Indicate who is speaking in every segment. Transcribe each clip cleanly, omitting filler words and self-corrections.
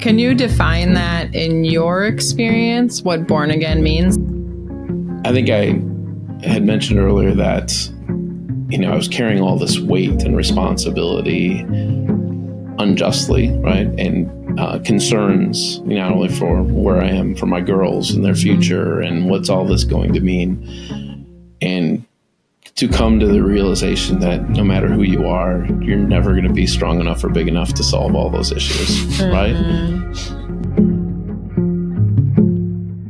Speaker 1: Can you define that in your experience, what born again means?
Speaker 2: I think I had mentioned earlier that, I was carrying all this weight and responsibility unjustly, right? And concerns, not only for where I am for my girls and their future and what's all this going to mean. And to come to the realization that no matter who you are, you're never going to be strong enough or big enough to solve all those issues, right?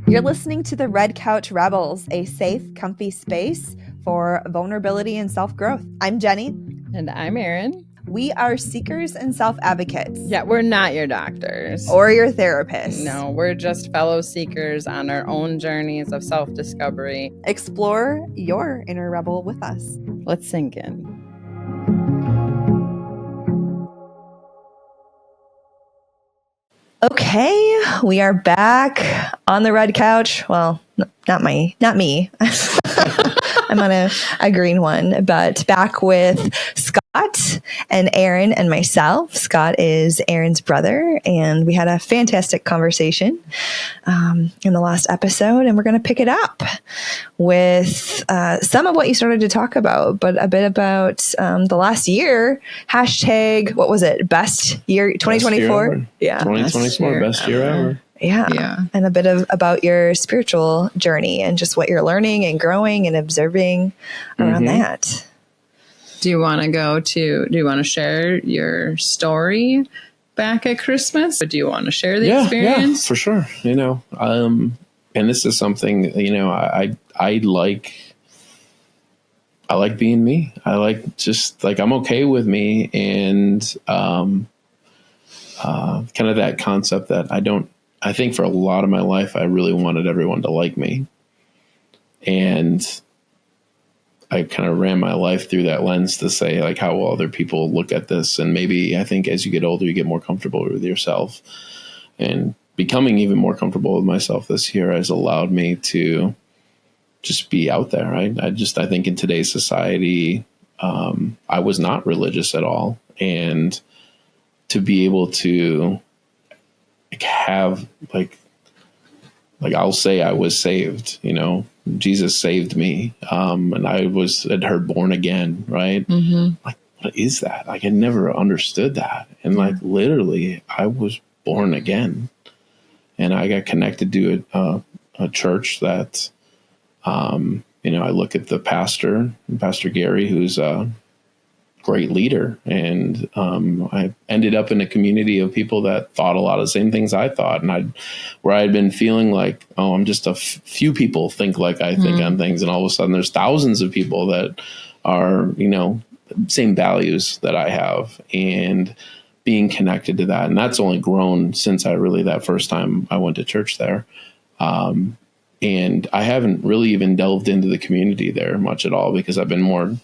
Speaker 3: You're listening to the Red Couch Rebels, a safe, comfy space for vulnerability and self-growth. I'm Jenny.
Speaker 1: And I'm Erin.
Speaker 3: We are seekers and self-advocates.
Speaker 1: Yeah, we're not your doctors.
Speaker 3: Or your therapists.
Speaker 1: No, we're just fellow seekers on our own journeys of self-discovery.
Speaker 3: Explore your inner rebel with us.
Speaker 1: Let's sink in.
Speaker 3: Okay, we are back on the red couch. Well, not me. I'm on a green one, but back with Scott and Erin and myself. Scott is Erin's brother, and we had a fantastic conversation in the last episode, and we're going to pick it up with some of what you started to talk about, but a bit about the last year. Hashtag, what was it? Best year, 2024?
Speaker 2: Yeah. 2024, best year ever.
Speaker 3: Yeah. And a bit about your spiritual journey and just what you're learning and growing and observing around that.
Speaker 1: Do you want to share your story back at Christmas? Or do you want to share the experience?
Speaker 2: Yeah, for sure. And this is something, I like being me. I like I'm okay with me, and kind of that concept that I think for a lot of my life, I really wanted everyone to like me. And I kind of ran my life through that lens to say, like, how will other people look at this? And maybe I think as you get older, you get more comfortable with yourself. And becoming even more comfortable with myself this year has allowed me to just be out there, right? I think in today's society, I was not religious at all. And to be able to have I'll say I was saved, Jesus saved me. And I had heard born again, right? Mm-hmm. Like, what is that? I never understood that. And literally I was born again, and I got connected to a church that, I look at the Pastor Gary, who's a great leader. And I ended up in a community of people that thought a lot of the same things I thought. And where I'd been feeling like, I'm just a few people think like I think on things. And all of a sudden there's thousands of people that are, same values that I have, and being connected to that. And that's only grown since that first time I went to church there. And I haven't really even delved into the community there much at all, because I've been more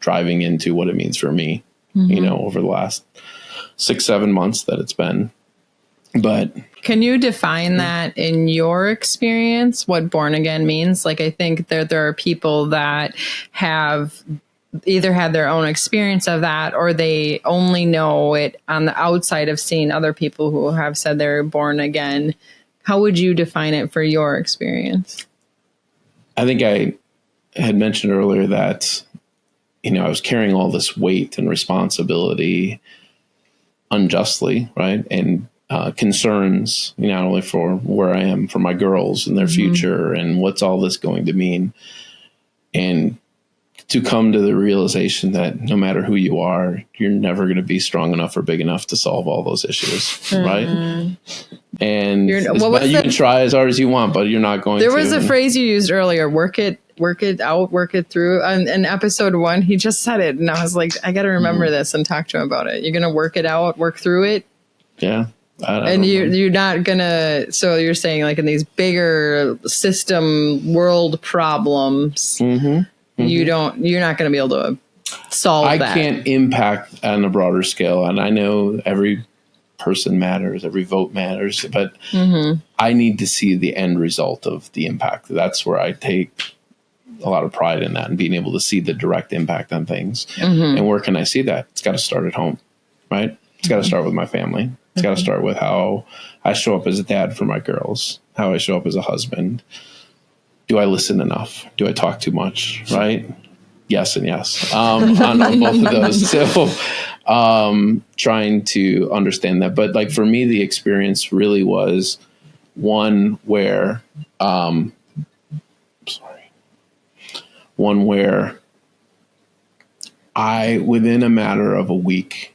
Speaker 2: driving into what it means for me, over the last 6-7 months that it's been. But
Speaker 1: can you define that in your experience, what born again means? Like, I think there are people that have either had their own experience of that, or they only know it on the outside of seeing other people who have said they're born again. How would you define it for your experience?
Speaker 2: I think I had mentioned earlier that, I was carrying all this weight and responsibility unjustly, right? And concerns, not only for where I am for my girls and their future and what's all this going to mean. And to come to the realization that no matter who you are, you're never going to be strong enough or big enough to solve all those issues, right? And you can try as hard as you want, but you're not going to.
Speaker 1: There was a phrase you used earlier, work it out, work it through. In episode 1, he just said it, and I was like, I got to remember this and talk to him about it. You're going to work it out, work through it.
Speaker 2: Yeah.
Speaker 1: And you're not going to, so you're saying like in these bigger system world problems, you're not going to be able to solve that.
Speaker 2: I can't impact on a broader scale. And I know every person matters, every vote matters, but I need to see the end result of the impact. That's where I take a lot of pride in that, and being able to see the direct impact on things. And where can I see that? It's got to start at home, right? It's got to start with my family. It's got to start with how I show up as a dad for my girls, how I show up as a husband. Do I listen enough? Do I talk too much? Right? Yes and yes on both of those. So trying to understand that. But like for me, the experience really was one where I, within a matter of a week,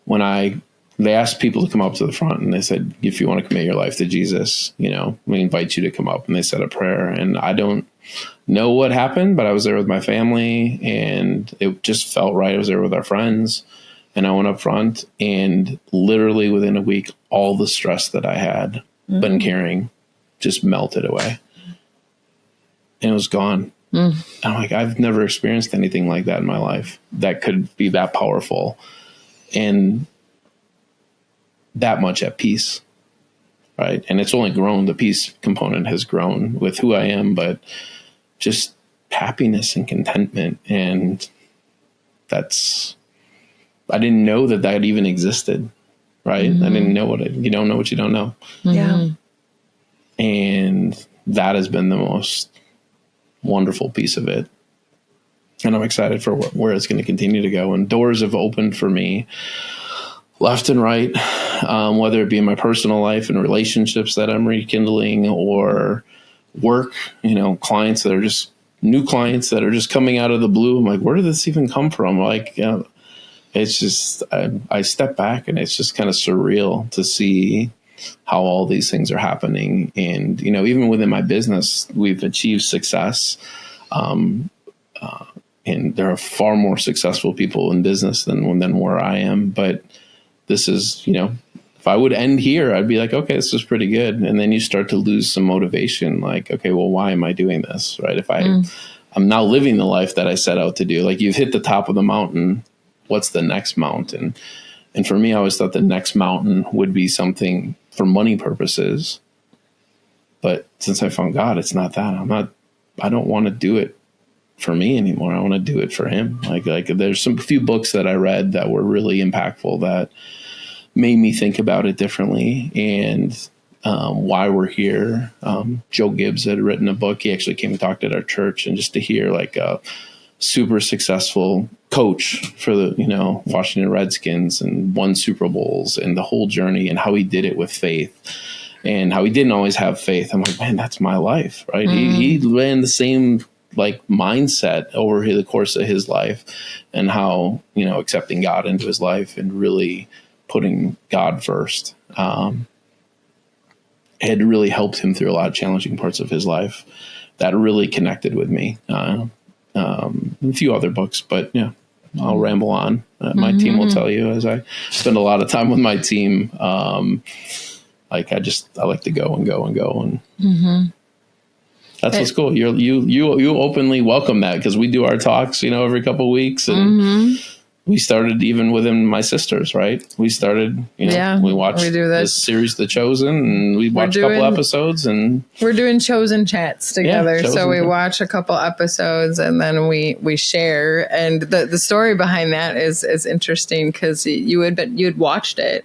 Speaker 2: when they asked people to come up to the front and they said, if you want to commit your life to Jesus, we invite you to come up, and they said a prayer. And I don't know what happened, but I was there with my family and it just felt right. I was there with our friends and I went up front, and literally within a week, all the stress that I had been carrying just melted away and it was gone. I'm like, I've never experienced anything like that in my life that could be that powerful and that much at peace. Right. And it's only grown. The peace component has grown with who I am, but just happiness and contentment. And I didn't know that even existed. Right. I didn't know you don't know what you don't know.
Speaker 3: Yeah.
Speaker 2: And that has been the most wonderful piece of it. And I'm excited for where it's going to continue to go. And doors have opened for me left and right, whether it be in my personal life and relationships that I'm rekindling, or work, clients that are just new clients that are just coming out of the blue. I'm like, where did this even come from? Like, it's just, I step back and it's just kind of surreal to see how all these things are happening. And, even within my business, we've achieved success. And there are far more successful people in business than where I am. But this is, if I would end here, I'd be like, okay, this is pretty good. And then you start to lose some motivation. Like, okay, well, why am I doing this? Right. If I'm now living the life that I set out to do, like, you've hit the top of the mountain. What's the next mountain? And for me, I always thought the next mountain would be something for money purposes. But since I found God, it's not that. I don't want to do it for me anymore. I want to do it for him. Like there's a few books that I read that were really impactful that made me think about it differently and why we're here. Joe Gibbs had written a book. He actually came and talked at our church, and just to hear like a super successful coach for the, Washington Redskins and won Super Bowls and the whole journey and how he did it with faith and how he didn't always have faith. I'm like, man, that's my life, right? He ran the same like mindset over the course of his life, and how, accepting God into his life and really putting God first, had really helped him through a lot of challenging parts of his life. That really connected with me. A few other books, but yeah, I'll ramble on. My team will tell you, as I spend a lot of time with my team. Like I like to go and go and go, and that's what's cool. You openly welcome that, because we do our talks, every couple of weeks, and we started even within my sisters, right? We started, we watched this series, The Chosen, and we watched a couple episodes, and
Speaker 1: we're doing Chosen chats together. So we watch a couple episodes and then we share. And the story behind that is interesting, because you had watched it.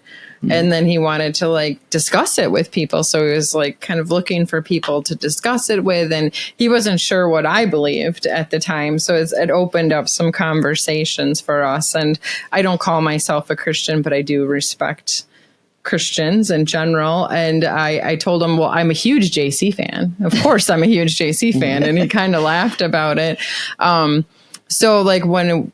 Speaker 1: And then he wanted to like discuss it with people. So he was like kind of looking for people to discuss it with. And he wasn't sure what I believed at the time. So it opened up some conversations for us. And I don't call myself a Christian, but I do respect Christians in general. And I told him, well, I'm a huge JC fan. Of course, I'm a huge JC fan. And he kind of laughed about it. So like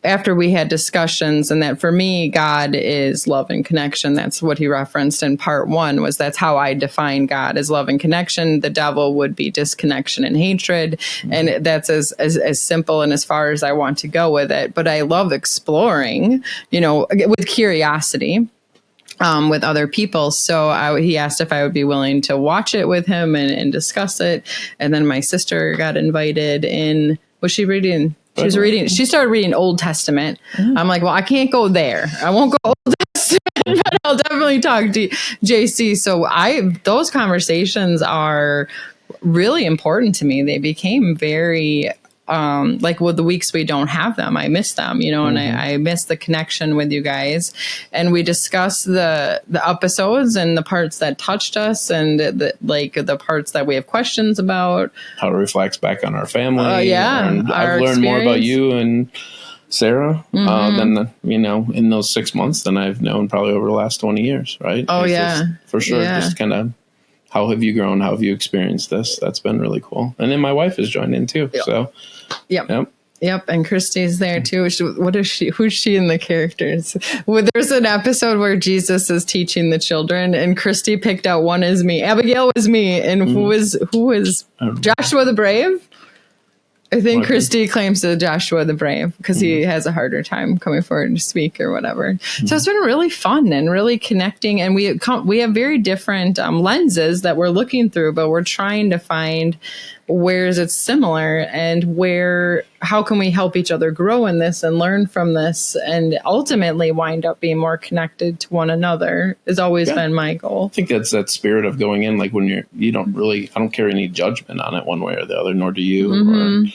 Speaker 1: after we had discussions, and that for me, God is love and connection. That's what he referenced in part 1, was that's how I define God as love and connection. The devil would be disconnection and hatred. And that's as simple and as far as I want to go with it. But I love exploring, with curiosity. With other people. So he asked if I would be willing to watch it with him and discuss it. And then my sister got invited in. Was she reading? She started reading Old Testament. I'm like, well, I can't go there. I won't go Old Testament, but I'll definitely talk to JC. So those conversations are really important to me. They became very like with the weeks we don't have them, I miss them, you know, and I miss the connection with you guys. And we discuss the episodes and the parts that touched us and the parts that we have questions about.
Speaker 2: How it reflects back on our family.
Speaker 1: And
Speaker 2: I've learned more about you and Sarah than, in those 6 months than I've known probably over the last 20 years. Right.
Speaker 1: Oh,
Speaker 2: it's
Speaker 1: yeah.
Speaker 2: just, for sure.
Speaker 1: Yeah.
Speaker 2: Just kind of, how have you grown? How have you experienced this? That's been really cool. And then my wife has joined in too.
Speaker 1: Yep.
Speaker 2: So,
Speaker 1: Yep. And Christy's there too. Who's she in the characters? Well, there's an episode where Jesus is teaching the children and Christy picked out one as me. Abigail was me. And who was Joshua the Brave? I think Christy claims to Joshua the Brave because he has a harder time coming forward to speak or whatever. So it's been really fun and really connecting. And we have very different lenses that we're looking through, but we're trying to find where is it similar and how can we help each other grow in this and learn from this and ultimately wind up being more connected to one another has always been my goal.
Speaker 2: I think that's that spirit of going in, like when I don't carry any judgment on it one way or the other, nor do you or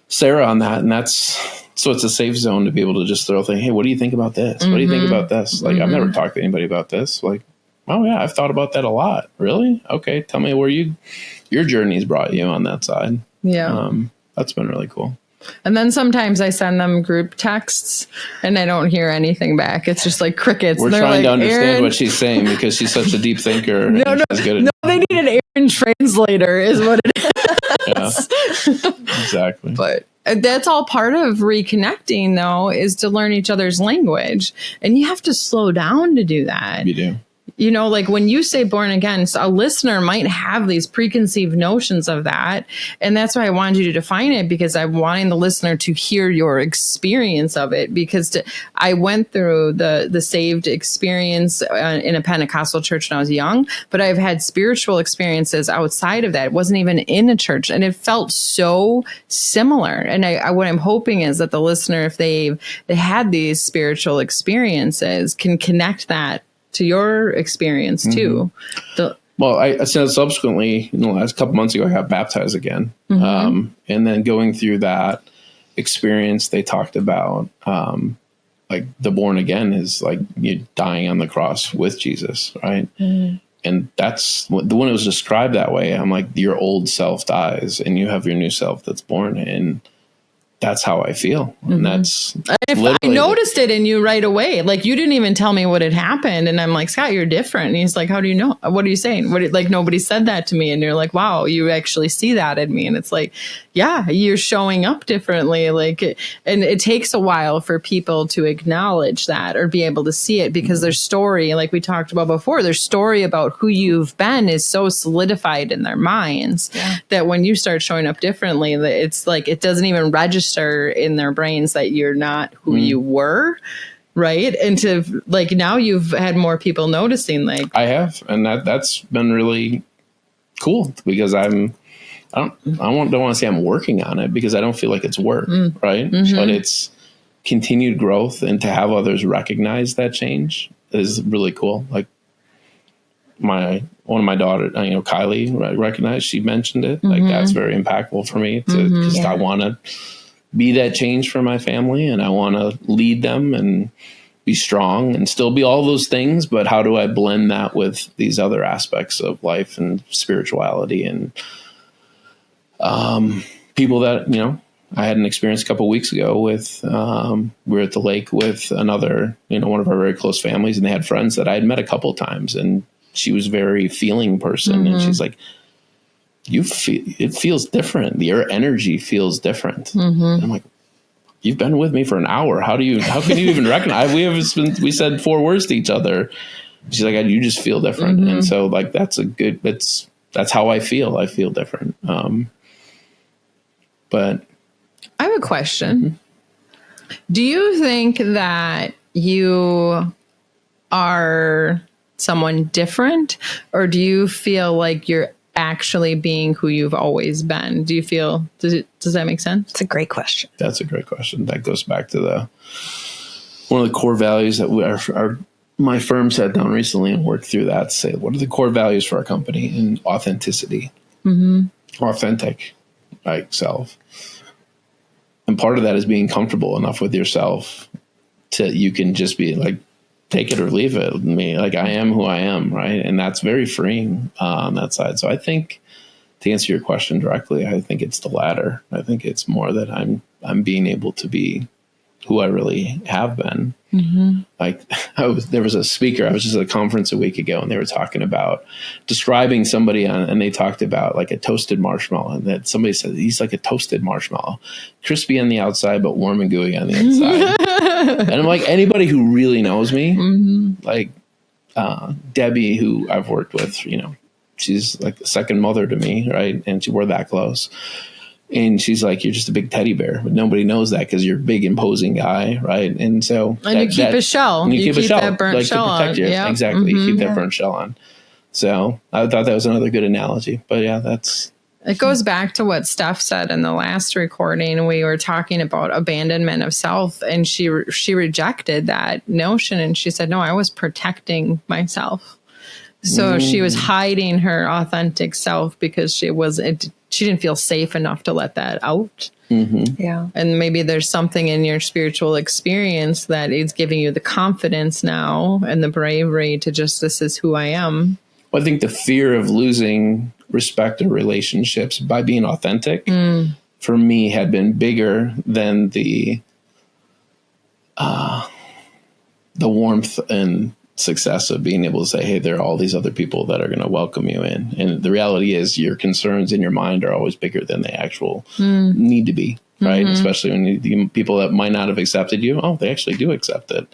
Speaker 2: Sarah on that. And so it's a safe zone to be able to just throw things. Hey, what do you think about this? What do you think about this? Like, I've never talked to anybody about this. Like, oh yeah, I've thought about that a lot. Really? Okay. Tell me where your journey's brought you on that side.
Speaker 1: Yeah.
Speaker 2: That's been really cool.
Speaker 1: And then sometimes I send them group texts and I don't hear anything back. It's just like crickets.
Speaker 2: We're trying to understand what she's saying because she's such a deep thinker.
Speaker 1: No, they need an Aaron translator is what it is.
Speaker 2: Yeah, exactly.
Speaker 1: But that's all part of reconnecting, though, is to learn each other's language. And you have to slow down to do that.
Speaker 2: You do.
Speaker 1: You know, like when you say born again, a listener might have these preconceived notions of that. And that's why I wanted you to define it, because I'm wanting the listener to hear your experience of it. Because I went through the saved experience in a Pentecostal church when I was young, but I've had spiritual experiences outside of that. It wasn't even in a church. And it felt so similar. And what I'm hoping is that the listener, if they had these spiritual experiences, can connect that to your experience too.
Speaker 2: Well, I said subsequently in the last couple months ago, I got baptized again. And then going through that experience, they talked about, like the born again is like you dying on the cross with Jesus. Right. And that's when it was described that way. I'm like, your old self dies and you have your new self that's born. And that's how I feel. And that's
Speaker 1: I noticed it in you right away. Like, you didn't even tell me what had happened. And I'm like, Scott, you're different. And he's like, how do you know? What are you saying? Like, nobody said that to me. And you're like, wow, you actually see that in me. And it's like, yeah, you're showing up differently. Like, and it takes a while for people to acknowledge that or be able to see it, because their story, like we talked about before, their story about who you've been is so solidified in their minds that when you start showing up differently, it's like, it doesn't even register in their brains that you're not who you were. Right. And to like, now you've had more people noticing, like
Speaker 2: I have, and that's been really cool, because I don't want to say I'm working on it, because I don't feel like it's work. Right. But it's continued growth, and to have others recognize that change is really cool. Like one of my daughters, Kylie, recognized, she mentioned it. Like, that's very impactful for me because I want to be that change for my family, and I want to lead them and be strong and still be all those things. But how do I blend that with these other aspects of life and spirituality and people that, I had an experience a couple of weeks ago with, we were at the lake with another, one of our very close families, and they had friends that I had met a couple of times, and she was a very feeling person. And she's like, it feels different. Your energy feels different. I'm like, you've been with me for an hour. How can you even recognize? We said 4 words to each other. She's like, you just feel different. And so like, that's how I feel. I feel different. But
Speaker 1: I have a question. Do you think that you are someone different, or do you feel like you're actually being who you've always been? Do you feel, does that make sense?
Speaker 3: It's a great question.
Speaker 2: That's a great question. That goes back to one of the core values that my firm sat down recently and worked through that to say, what are the core values for our company? And authenticity, authentic, like self. And part of that is being comfortable enough with yourself you can just be like, take it or leave it. Me, like, I am who I am, right? And that's very freeing on that side. So I think, to answer your question directly, I think it's the latter. I think it's more that I'm being able to be who I really have been. Mm-hmm. Like, there was a speaker, I was just at a conference a week ago, and they were talking about describing somebody and they talked about like a toasted marshmallow, and that somebody said he's like a toasted marshmallow, crispy on the outside but warm and gooey on the inside. And I'm like, anybody who really knows me, like Debbie, who I've worked with, she's like a second mother to me, right? And we're that close. And she's like, you're just a big teddy bear, but nobody knows that because you're a big, imposing guy, right? And so,
Speaker 1: you keep a shell. You keep that burnt
Speaker 2: like,
Speaker 1: shell
Speaker 2: to protect
Speaker 1: on.
Speaker 2: you.
Speaker 1: Yep.
Speaker 2: Exactly, you keep that burnt shell on. So I thought that was another good analogy. But yeah,
Speaker 1: it goes back to what Steph said in the last recording. We were talking about abandonment of self, and she rejected that notion, and she said, "No, I was protecting myself." So she was hiding her authentic self because she didn't feel safe enough to let that out.
Speaker 3: Mm-hmm. Yeah.
Speaker 1: And maybe there's something in your spiritual experience that is giving you the confidence now and the bravery to just, this is who I am.
Speaker 2: Well, I think the fear of losing respect or relationships by being authentic for me had been bigger than the warmth and success of being able to say, hey, there are all these other people that are going to welcome you in. And the reality is your concerns in your mind are always bigger than they actual need to be, right? Especially when people that might not have accepted you, they actually do accept it.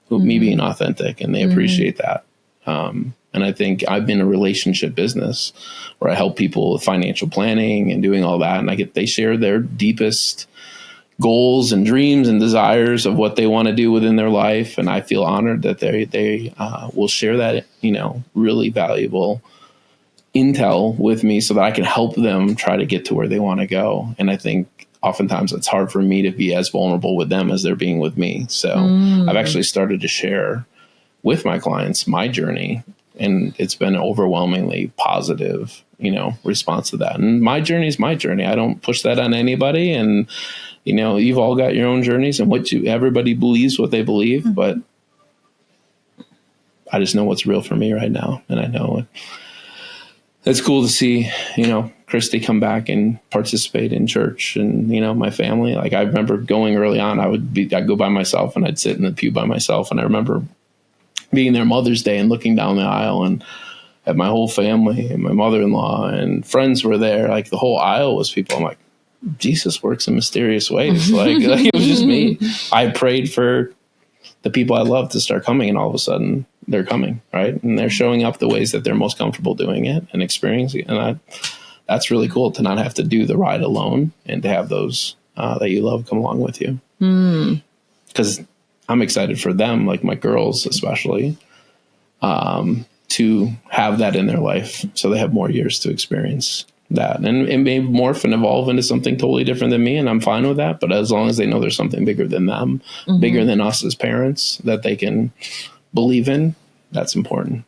Speaker 2: Me being authentic, and they appreciate that. And I think I've been in a relationship business where I help people with financial planning and doing all that. And they share their deepest goals and dreams and desires of what they want to do within their life. And I feel honored that they will share that, really valuable intel with me so that I can help them try to get to where they want to go. And I think oftentimes it's hard for me to be as vulnerable with them as they're being with me. So I've actually started to share with my clients my journey, and it's been an overwhelmingly positive, response to that. And my journey is my journey. I don't push that on anybody. And you've all got your own journeys, and everybody believes what they believe, but I just know what's real for me right now. And I know it's cool to see, Christy come back and participate in church, and, my family. Like, I remember going early on, I'd go by myself and I'd sit in the pew by myself. And I remember being there Mother's Day and looking down the aisle and at my whole family and my mother-in-law and friends were there. Like, the whole aisle was people. I'm like, Jesus works in mysterious ways. Like it was just me. I prayed for the people I love to start coming, and all of a sudden they're coming, right? And they're showing up the ways that they're most comfortable doing it and experiencing it. And that's really cool to not have to do the ride alone, and to have those that you love come along with you. Because I'm excited for them, like my girls especially, to have that in their life so they have more years to experience that. And it may morph and evolve into something totally different than me, and I'm fine with that. But as long as they know there's something bigger than them, bigger than us as parents, that they can believe in, that's important.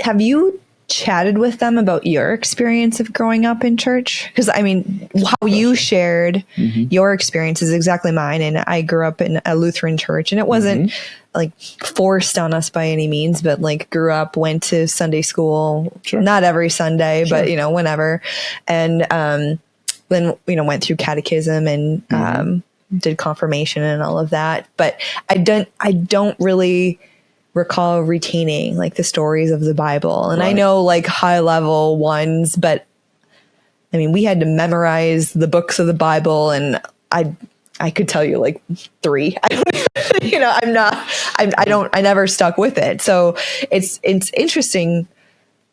Speaker 3: Have you chatted with them about your experience of growing up in church? Because how you shared your experience is exactly mine. And I grew up in a Lutheran church, and it wasn't like forced on us by any means, but like grew up, went to Sunday school, not every Sunday, but whenever. And then, went through catechism and did confirmation and all of that. But I don't really recall retaining like the stories of the Bible. And I know like high level ones, but we had to memorize the books of the Bible, and I could tell you like 3. I never stuck with it. So it's interesting.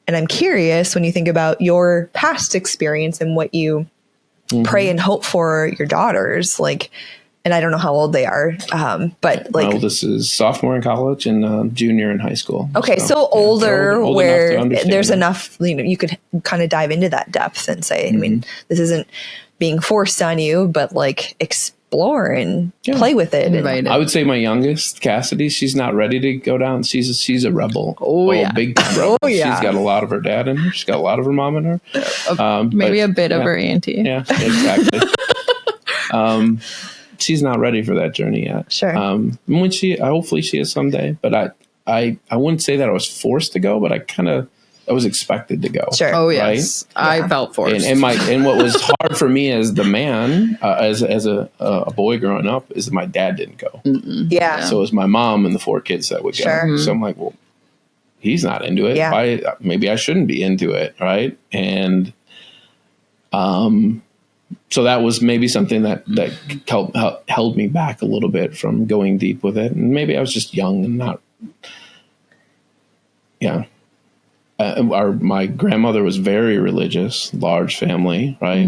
Speaker 3: And I'm curious when you think about your past experience and what you pray and hope for your daughters, like, and I don't know how old they are, but like,
Speaker 2: my oldest is sophomore in college and junior in high school.
Speaker 3: Okay, so older, old where there's enough, you could kind of dive into that depth and say, this isn't being forced on you, but like explore and play with it. And
Speaker 2: I would say my youngest, Cassidy, she's not ready to go down. She's a rebel. Big time rebel. She's got a lot of her dad in her. She's got a lot of her mom in her.
Speaker 1: Maybe a bit of her auntie.
Speaker 2: Yeah, exactly. She's not ready for that journey yet.
Speaker 3: Sure.
Speaker 2: When hopefully she is someday, but I wouldn't say that I was forced to go, but I was expected to go.
Speaker 3: Sure.
Speaker 1: Oh yes, right? I felt forced.
Speaker 2: And what was hard for me as the man, as a boy growing up, is that my dad didn't go.
Speaker 3: Yeah.
Speaker 2: So it was my mom and the 4 kids that would go.
Speaker 3: Sure.
Speaker 2: So I'm like, well, he's not into it.
Speaker 3: Yeah.
Speaker 2: Maybe I shouldn't be into it, right? And so that was maybe something that held me back a little bit from going deep with it. And maybe I was just young and not. Yeah. My grandmother was very religious, large family, right?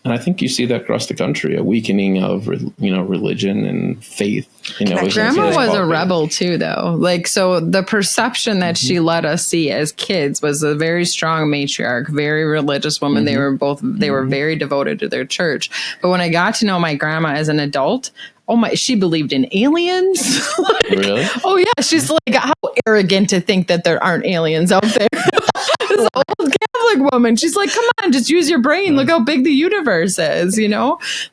Speaker 2: And I think you see that across the country, a weakening of, religion and faith.
Speaker 1: Grandma was a rebel too, though. Like, so the perception that she let us see as kids was a very strong matriarch, very religious woman. They were very devoted to their church. But when I got to know my grandma as an adult, she believed in aliens.
Speaker 2: Really?
Speaker 1: Oh yeah. She's like, how arrogant to think that there aren't aliens out there. This old Catholic woman. She's like, come on, just use your brain. Look how big the universe is,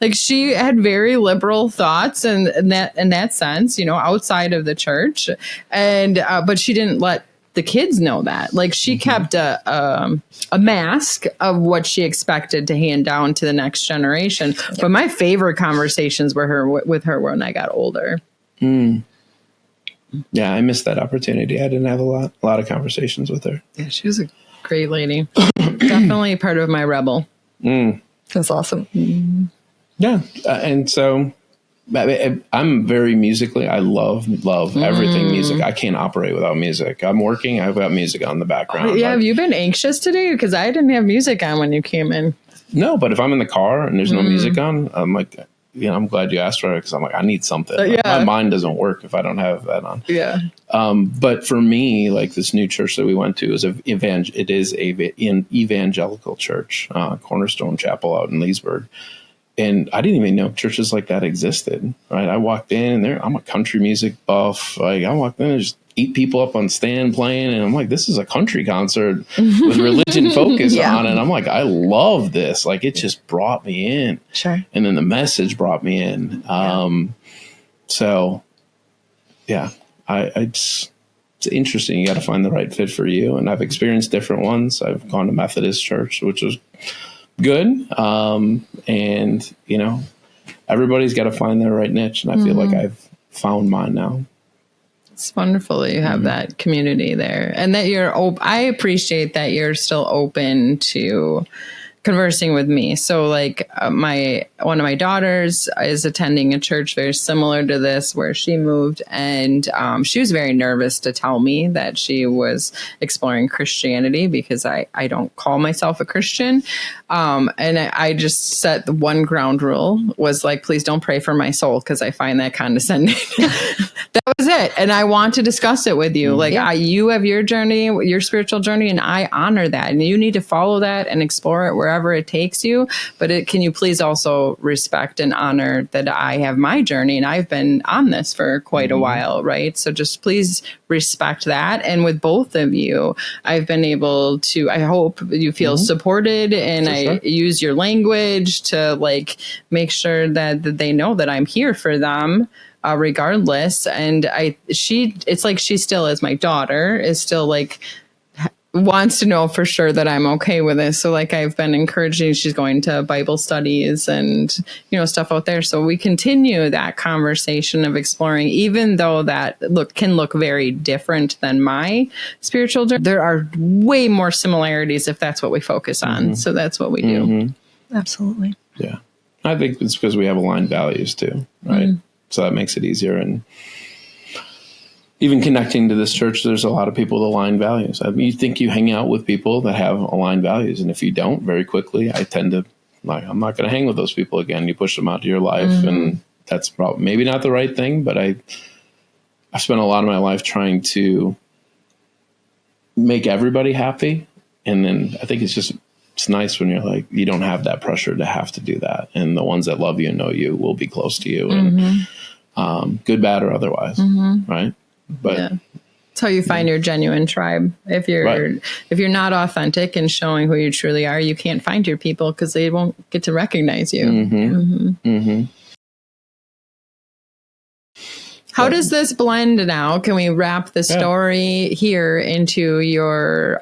Speaker 1: Like, she had very liberal thoughts in that sense, outside of the church. And, but she didn't let the kids know that. Like, she kept a mask of what she expected to hand down to the next generation. Yeah. But my favorite conversations were with her when I got older.
Speaker 2: Yeah, I missed that opportunity. I didn't have a lot of conversations with her.
Speaker 1: Yeah, she was a great lady. Definitely part of my rebel.
Speaker 3: That's awesome.
Speaker 2: Yeah, and so I'm very musically. I love everything music. I can't operate without music. I'm working. I've got music on the background.
Speaker 1: Yeah, have you been anxious today? Because I didn't have music on when you came in.
Speaker 2: No, but if I'm in the car and there's no music on, I'm like, I'm glad you asked for it, because I'm like, I need something. My mind doesn't work if I don't have that on.
Speaker 1: Yeah.
Speaker 2: But for me, like, this new church that we went to is an evangelical church, Cornerstone Chapel out in Leesburg. And I didn't even know churches like that existed, right? I walked in and I'm a country music buff. Like, I walked in and there's 8 people up on stand playing, and I'm like, this is a country concert with religion focus on it. And I'm like, I love this. Like, it just brought me in.
Speaker 3: Sure.
Speaker 2: And then the message brought me in. So yeah, it's interesting. You got to find the right fit for you. And I've experienced different ones. I've gone to Methodist church, which was good. And everybody's got to find their right niche. And I feel like I've found mine now.
Speaker 1: It's wonderful that you have that community there, and that I appreciate that you're still open to conversing with me. So, like, one of my daughters is attending a church very similar to this, where she moved, and she was very nervous to tell me that she was exploring Christianity, because I don't call myself a Christian. And I just set the one ground rule was like, please don't pray for my soul, because I find that condescending. That was it. And I want to discuss it with you. Like, you have your journey, your spiritual journey, and I honor that. And you need to follow that and explore it wherever it takes you. But can you please also respect and honor that I have my journey, and I've been on this for quite a while, right? So just please respect that. And with both of you, I've been able to, I hope you feel supported, and I use your language to, like, make sure that they know that I'm here for them. Regardless. And it's like, she still is my daughter, is still, like, wants to know for sure that I'm okay with this. So, like, I've been encouraging, she's going to Bible studies and, stuff out there. So we continue that conversation of exploring, even though that can look very different than my spiritual journey. There are way more similarities if that's what we focus on. So that's what we do.
Speaker 3: Absolutely.
Speaker 2: Yeah. I think it's because we have aligned values too, right? So that makes it easier. And even connecting to this church, there's a lot of people with aligned values. I mean, you think you hang out with people that have aligned values. And if you don't, very quickly, I tend to, like, I'm not going to hang with those people again. You push them out of your life. And that's probably maybe not the right thing. But I've spent a lot of my life trying to make everybody happy. And then I think it's nice when you're like, you don't have that pressure to have to do that. And the ones that love you and know you will be close to you, and good, bad, or otherwise. Right. But
Speaker 1: It's how you find your genuine tribe. If you're not authentic and showing who you truly are, you can't find your people because they won't get to recognize you. How does this blend now? Can we wrap the story here into your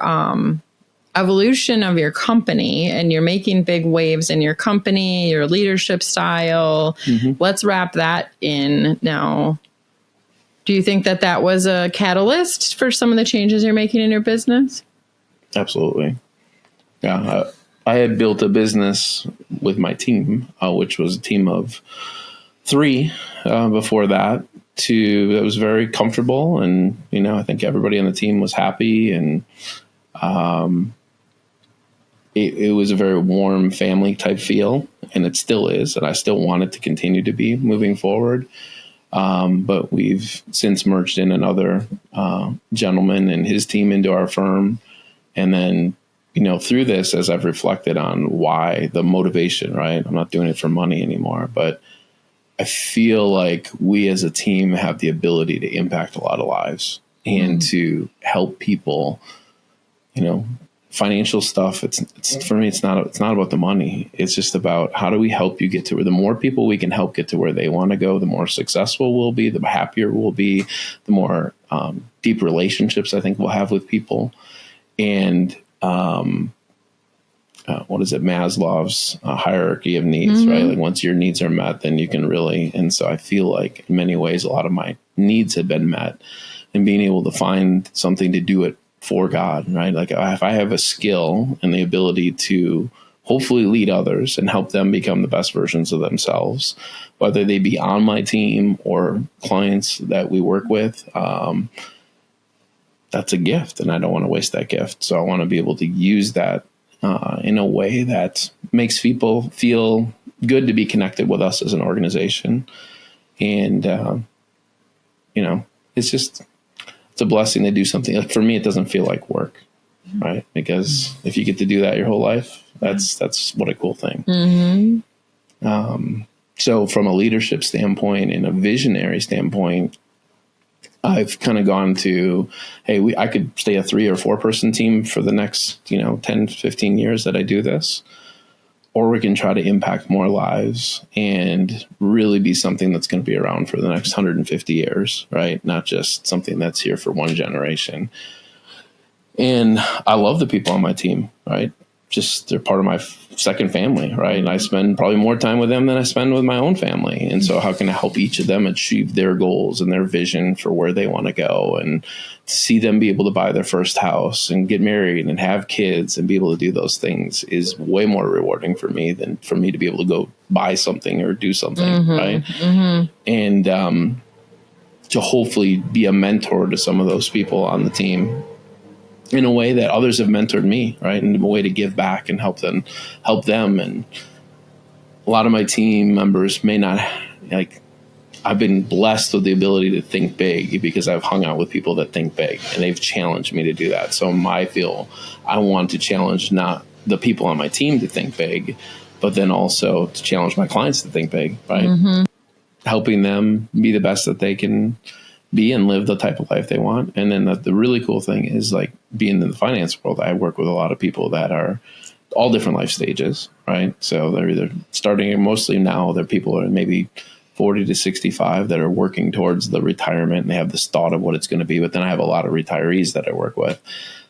Speaker 1: evolution of your company, and you're making big waves in your company, your leadership style? Let's wrap that in now. Do you think that was a catalyst for some of the changes you're making in your business?
Speaker 2: Absolutely. Yeah. I had built a business with my team, which was a team of 3 before that. That was very comfortable, and I think everybody on the team was happy, and it was a very warm family type feel, and it still is, and I still want it to continue to be moving forward. But we've since merged in another gentleman and his team into our firm. And then, through this, as I've reflected on why the motivation, right? I'm not doing it for money anymore, but I feel like we as a team have the ability to impact a lot of lives and to help people, financial stuff. It's for me, it's not about the money. It's just about how do we help you get to where the more people we can help get to where they want to go, the more successful we'll be, the happier we'll be, the more deep relationships I think we'll have with people. And what is it? Maslow's hierarchy of needs, right? Like once your needs are met, then you can really, and so I feel like in many ways, a lot of my needs had been met, and being able to find something to do it for God, right? Like if I have a skill and the ability to hopefully lead others and help them become the best versions of themselves, whether they be on my team or clients that we work with, that's a gift, and I don't want to waste that gift. So I want to be able to use that in a way that makes people feel good to be connected with us as an organization. And, it's a blessing to do something. Like for me, it doesn't feel like work, right? Because if you get to do that your whole life, that's what a cool thing. So from a leadership standpoint and a visionary standpoint, I've kind of gone to, hey, I could stay a 3 or 4 person team for the next, 10, 15 years that I do this, or we can try to impact more lives and really be something that's going to be around for the next 150 years, right? Not just something that's here for one generation. And I love the people on my team, right? Just they're part of my second family, right? And I spend probably more time with them than I spend with my own family. And so how can I help each of them achieve their goals and their vision for where they want to go, and see them be able to buy their first house and get married and have kids and be able to do those things is way more rewarding for me than for me to be able to go buy something or do something, right? And to hopefully be a mentor to some of those people on the team in a way that others have mentored me, right? And a way to give back and help them. And a lot of my team members may not, I've been blessed with the ability to think big because I've hung out with people that think big, and they've challenged me to do that. So I want to challenge not the people on my team to think big, but then also to challenge my clients to think big, right? Helping them be the best that they can be and live the type of life they want. And then the really cool thing is, like, being in the finance world, I work with a lot of people that are all different life stages, right? So they're either starting, mostly now they're people are maybe 40 to 65 that are working towards the retirement, and they have this thought of what it's going to be. But then I have a lot of retirees that I work with.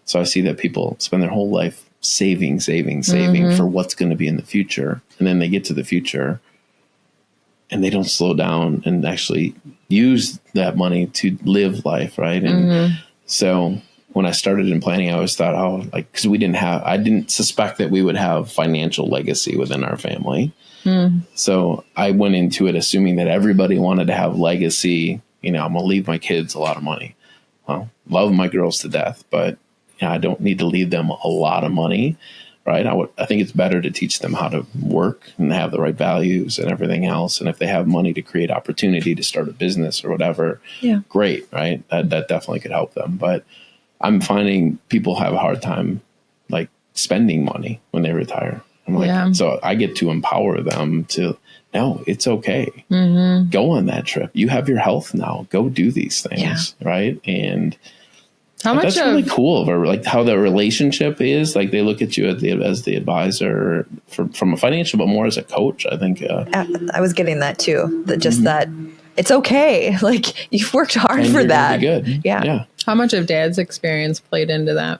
Speaker 2: So I see that people spend their whole life saving for what's going to be in the future. And then they get to the future and they don't slow down and actually use that money to live life, right? And so when I started in planning, I always thought, because I didn't suspect that we would have financial legacy within our family. So I went into it assuming that everybody wanted to have legacy. I'm going to leave my kids a lot of money. Well, love my girls to death, but I don't need to leave them a lot of money, right? I think it's better to teach them how to work and have the right values and everything else. And if they have money to create opportunity to start a business or whatever, great, right? That definitely could help them. But I'm finding people have a hard time like spending money when they retire. I'm like, so I get to empower them to, no, it's okay. Go on that trip. You have your health now. Go do these things, right? And
Speaker 1: How much
Speaker 2: that's really cool. Like how the relationship is. Like they look at you as the advisor from a financial, but more as a coach. I think.
Speaker 3: I was getting that too. That it's okay. Like you've worked hard
Speaker 2: and
Speaker 3: for
Speaker 2: you're
Speaker 3: that.
Speaker 2: Gonna be good.
Speaker 3: Yeah.
Speaker 1: How much of Dad's experience played into that?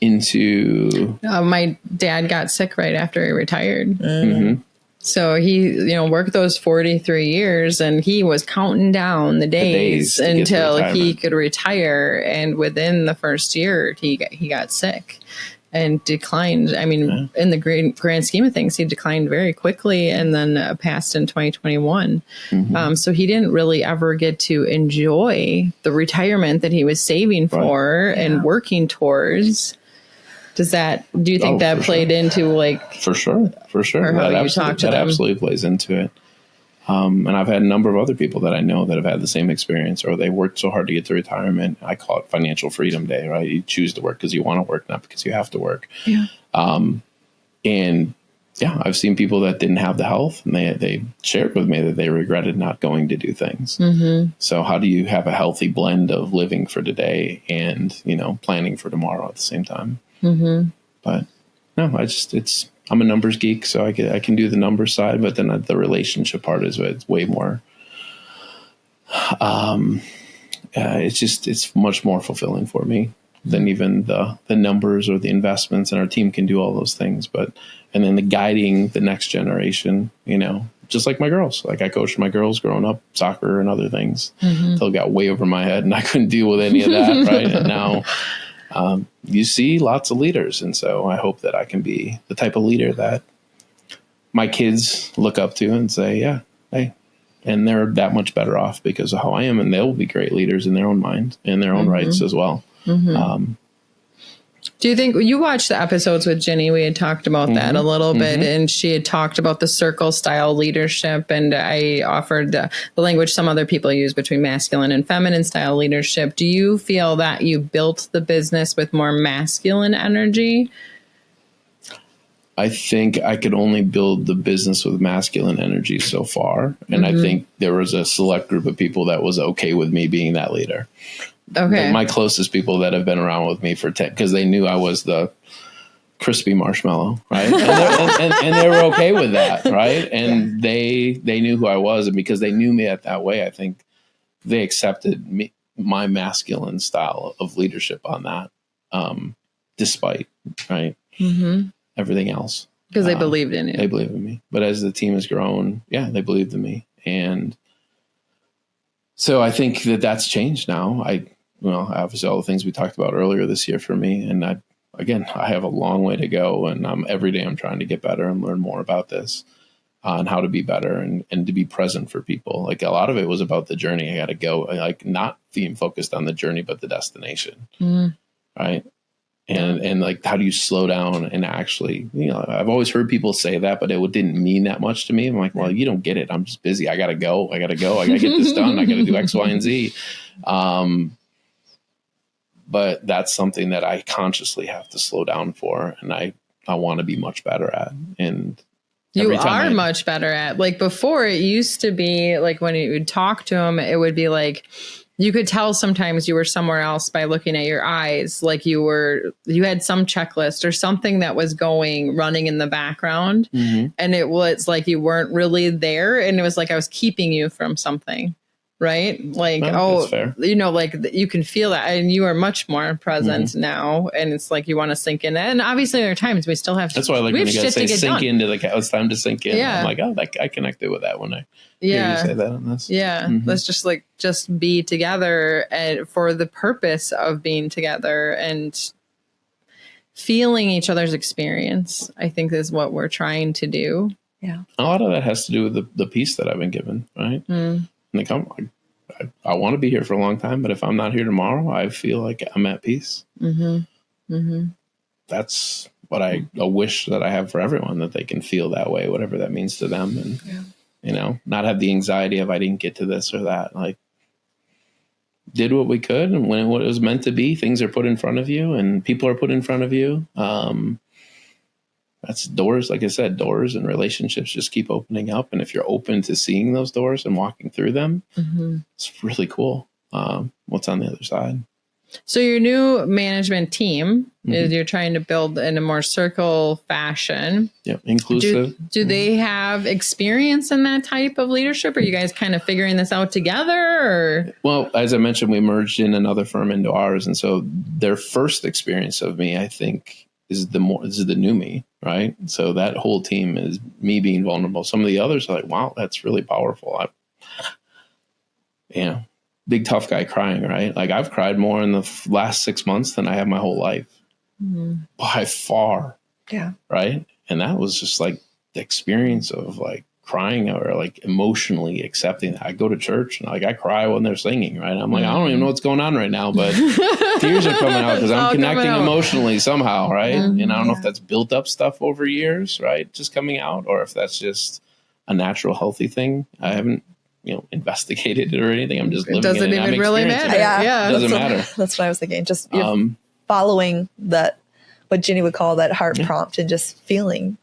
Speaker 1: My dad got sick right after he retired. So he, worked those 43 years and he was counting down the days until he could retire. And within the first year, he got sick and declined. I mean, in the grand scheme of things, he declined very quickly and then passed in 2021. So he didn't really ever get to enjoy the retirement that he was saving for and working towards. Do you think that played into
Speaker 2: For sure. That absolutely plays into it. And I've had a number of other people that I know that have had the same experience, or they worked so hard to get to retirement. I call it financial freedom day, right? You choose to work because you want to work, not because you have to work.
Speaker 1: Yeah.
Speaker 2: I've seen people that didn't have the health, and they shared with me that they regretted not going to do things. So how do you have a healthy blend of living for today and, planning for tomorrow at the same time? But no, I'm a numbers geek, so I can do the numbers side, but then the relationship part is way more. It's much more fulfilling for me than even the numbers or the investments, and our team can do all those things. And then the guiding the next generation, just like my girls. Like I coached my girls growing up, soccer and other things, until it got way over my head, and I couldn't deal with any of that. Right, and now. You see lots of leaders. And so I hope that I can be the type of leader that my kids look up to and say, yeah, hey, and they're that much better off because of how I am. And they'll be great leaders in their own mind and their own rights as well.
Speaker 1: Do you think you watched the episodes with Jenny? We had talked about that a little bit, and she had talked about the circle style leadership. And I offered the language some other people use between masculine and feminine style leadership. Do you feel that you built the business with more masculine energy?
Speaker 2: I think I could only build the business with masculine energy so far. And I think there was a select group of people that was okay with me being that leader. Okay. Like my closest people that have been around with me for 10, because they knew I was the crispy marshmallow, right? And they were okay with that, right? And they knew who I was, and because they knew me that way, I think they accepted my masculine style of leadership on that, despite everything else.
Speaker 1: Because they believed in you.
Speaker 2: They believed in me. But as the team has grown, they believed in me, and so I think that's changed now. Obviously all the things we talked about earlier this year for me. And I have a long way to go, and every day I'm trying to get better and learn more about this and how to be better and to be present for people. Like a lot of it was about the journey. I got to go, like not being focused on the journey, but the destination. Right. And like, how do you slow down and actually, I've always heard people say that, but it didn't mean that much to me. I'm like, well, you don't get it. I'm just busy. I got to go. I got to get this done. I got to do X, Y, and Z. But that's something that I consciously have to slow down for. And I want to be much better at. And
Speaker 1: you are much better at. Like before, it used to be like when you would talk to him, it would be like, you could tell sometimes you were somewhere else by looking at your eyes. Like you had some checklist or something that was running in the background. And it was like, you weren't really there. And it was like, I was keeping you from something. Right. Like,
Speaker 2: that's fair.
Speaker 1: Like you can feel that, and you are much more present now. And it's like, you want to sink in. And obviously there are times we still have,
Speaker 2: that's why I like when you guys say sink into it's time to sink in. Yeah. I'm like, I connected with that when I hear you say that on this.
Speaker 1: Yeah. Let's just be together and for the purpose of being together and feeling each other's experience, I think is what we're trying to do. Yeah.
Speaker 2: A lot of that has to do with the peace that I've been given. Right. Like I want to be here for a long time, but if I'm not here tomorrow, I feel like I'm at peace. That's what I wish that I have for everyone, that they can feel that way, whatever that means to them. And, not have the anxiety of I didn't get to this or that. Like did what we could. And when it was meant to be, things are put in front of you and people are put in front of you. That's doors. Like I said, doors and relationships just keep opening up. And if you're open to seeing those doors and walking through them, it's really cool. What's on the other side?
Speaker 1: So your new management team is you're trying to build in a more circle fashion.
Speaker 2: Yeah, inclusive.
Speaker 1: Do they have experience in that type of leadership? Are you guys kind of figuring this out together? Or?
Speaker 2: Well, as I mentioned, we merged in another firm into ours, and so their first experience of me, I think, is the new me, right? So that whole team is me being vulnerable. Some of the others are like, wow, that's really powerful. Big tough guy crying, right? Like I've cried more in the last 6 months than I have my whole life by far.
Speaker 3: Yeah.
Speaker 2: Right. And that was just like the experience of like crying or like emotionally accepting that. I go to church and like I cry when they're singing, right? I'm like, I don't even know what's going on right now, but tears are coming out because I'm connecting emotionally somehow, right? And I don't know if that's built up stuff over years, right? Just coming out, or if that's just a natural, healthy thing. I haven't investigated it or anything. I'm just living it.
Speaker 1: Doesn't even really matter.
Speaker 3: Yeah.
Speaker 2: It doesn't matter.
Speaker 3: That's what I was thinking. Just following that, what Jenny would call that heart prompt and just feeling.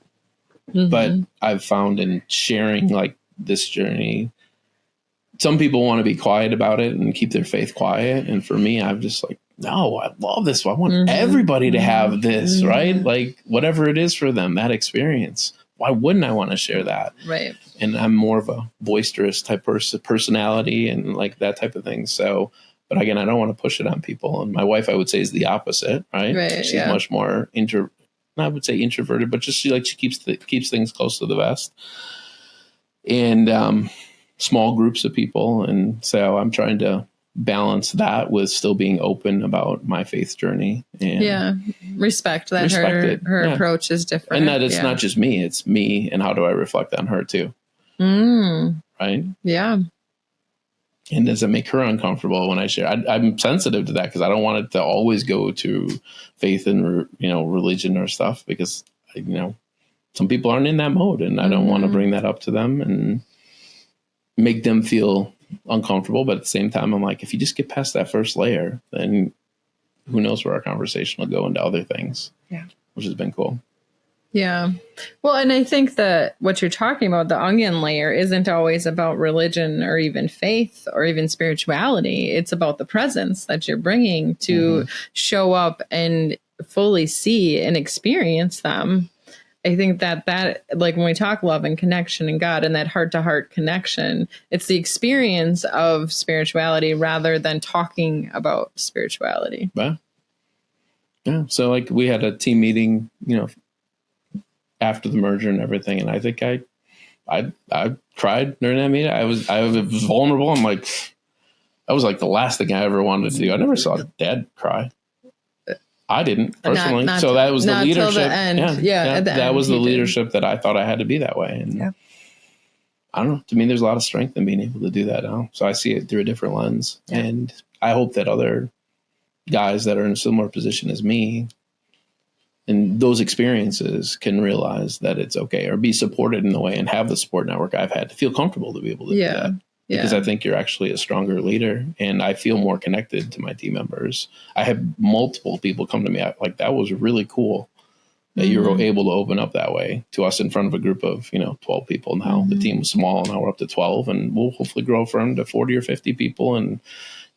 Speaker 2: But I've found in sharing like this journey, some people want to be quiet about it and keep their faith quiet. And for me, I'm just like, no, I love this. I want everybody to have this, right? Like whatever it is for them, that experience. Why wouldn't I want to share that?
Speaker 1: Right.
Speaker 2: And I'm more of a boisterous type personality and like that type of thing. So, but again, I don't want to push it on people. And my wife, I would say, is the opposite, right? She's much more I would say introverted, but just she keeps things close to the vest. And small groups of people. And so I'm trying to balance that with still being open about my faith journey and
Speaker 1: respect that her approach is different,
Speaker 2: and that it's not just me, it's me, and how do I reflect on her too, right? And does it make her uncomfortable when I share? I'm sensitive to that because I don't want it to always go to faith and religion or stuff, because some people aren't in that mode, and I don't want to bring that up to them and make them feel uncomfortable. But at the same time, I'm like, if you just get past that first layer, then who knows where our conversation will go into other things. Which has been cool.
Speaker 1: Well, and I think that what you're talking about, the onion layer, isn't always about religion or even faith or even spirituality. It's about the presence that you're bringing to show up and fully see and experience them. I think that like when we talk love and connection and God and that heart to heart connection, it's the experience of spirituality rather than talking about spirituality.
Speaker 2: Yeah. So like we had a team meeting, after the merger and everything. And I think I cried during that meeting. I was vulnerable. I'm like, that was like the last thing I ever wanted to do. I never saw Dad cry. I didn't personally. So that was the leadership. The end. That was the leadership that I thought I had to be that way. And I don't know. To me, there's a lot of strength in being able to do that now. So I see it through a different lens. And I hope that other guys that are in a similar position as me and those experiences can realize that it's okay, or be supported in the way and have the support network I've had to feel comfortable to be able to do that. Because I think you're actually a stronger leader, and I feel more connected to my team members. I have multiple people come to me like, that was really cool that you were able to open up that way to us in front of a group of 12 people. Now the team was small, now we're up to 12, and we'll hopefully grow from to 40 or 50 people and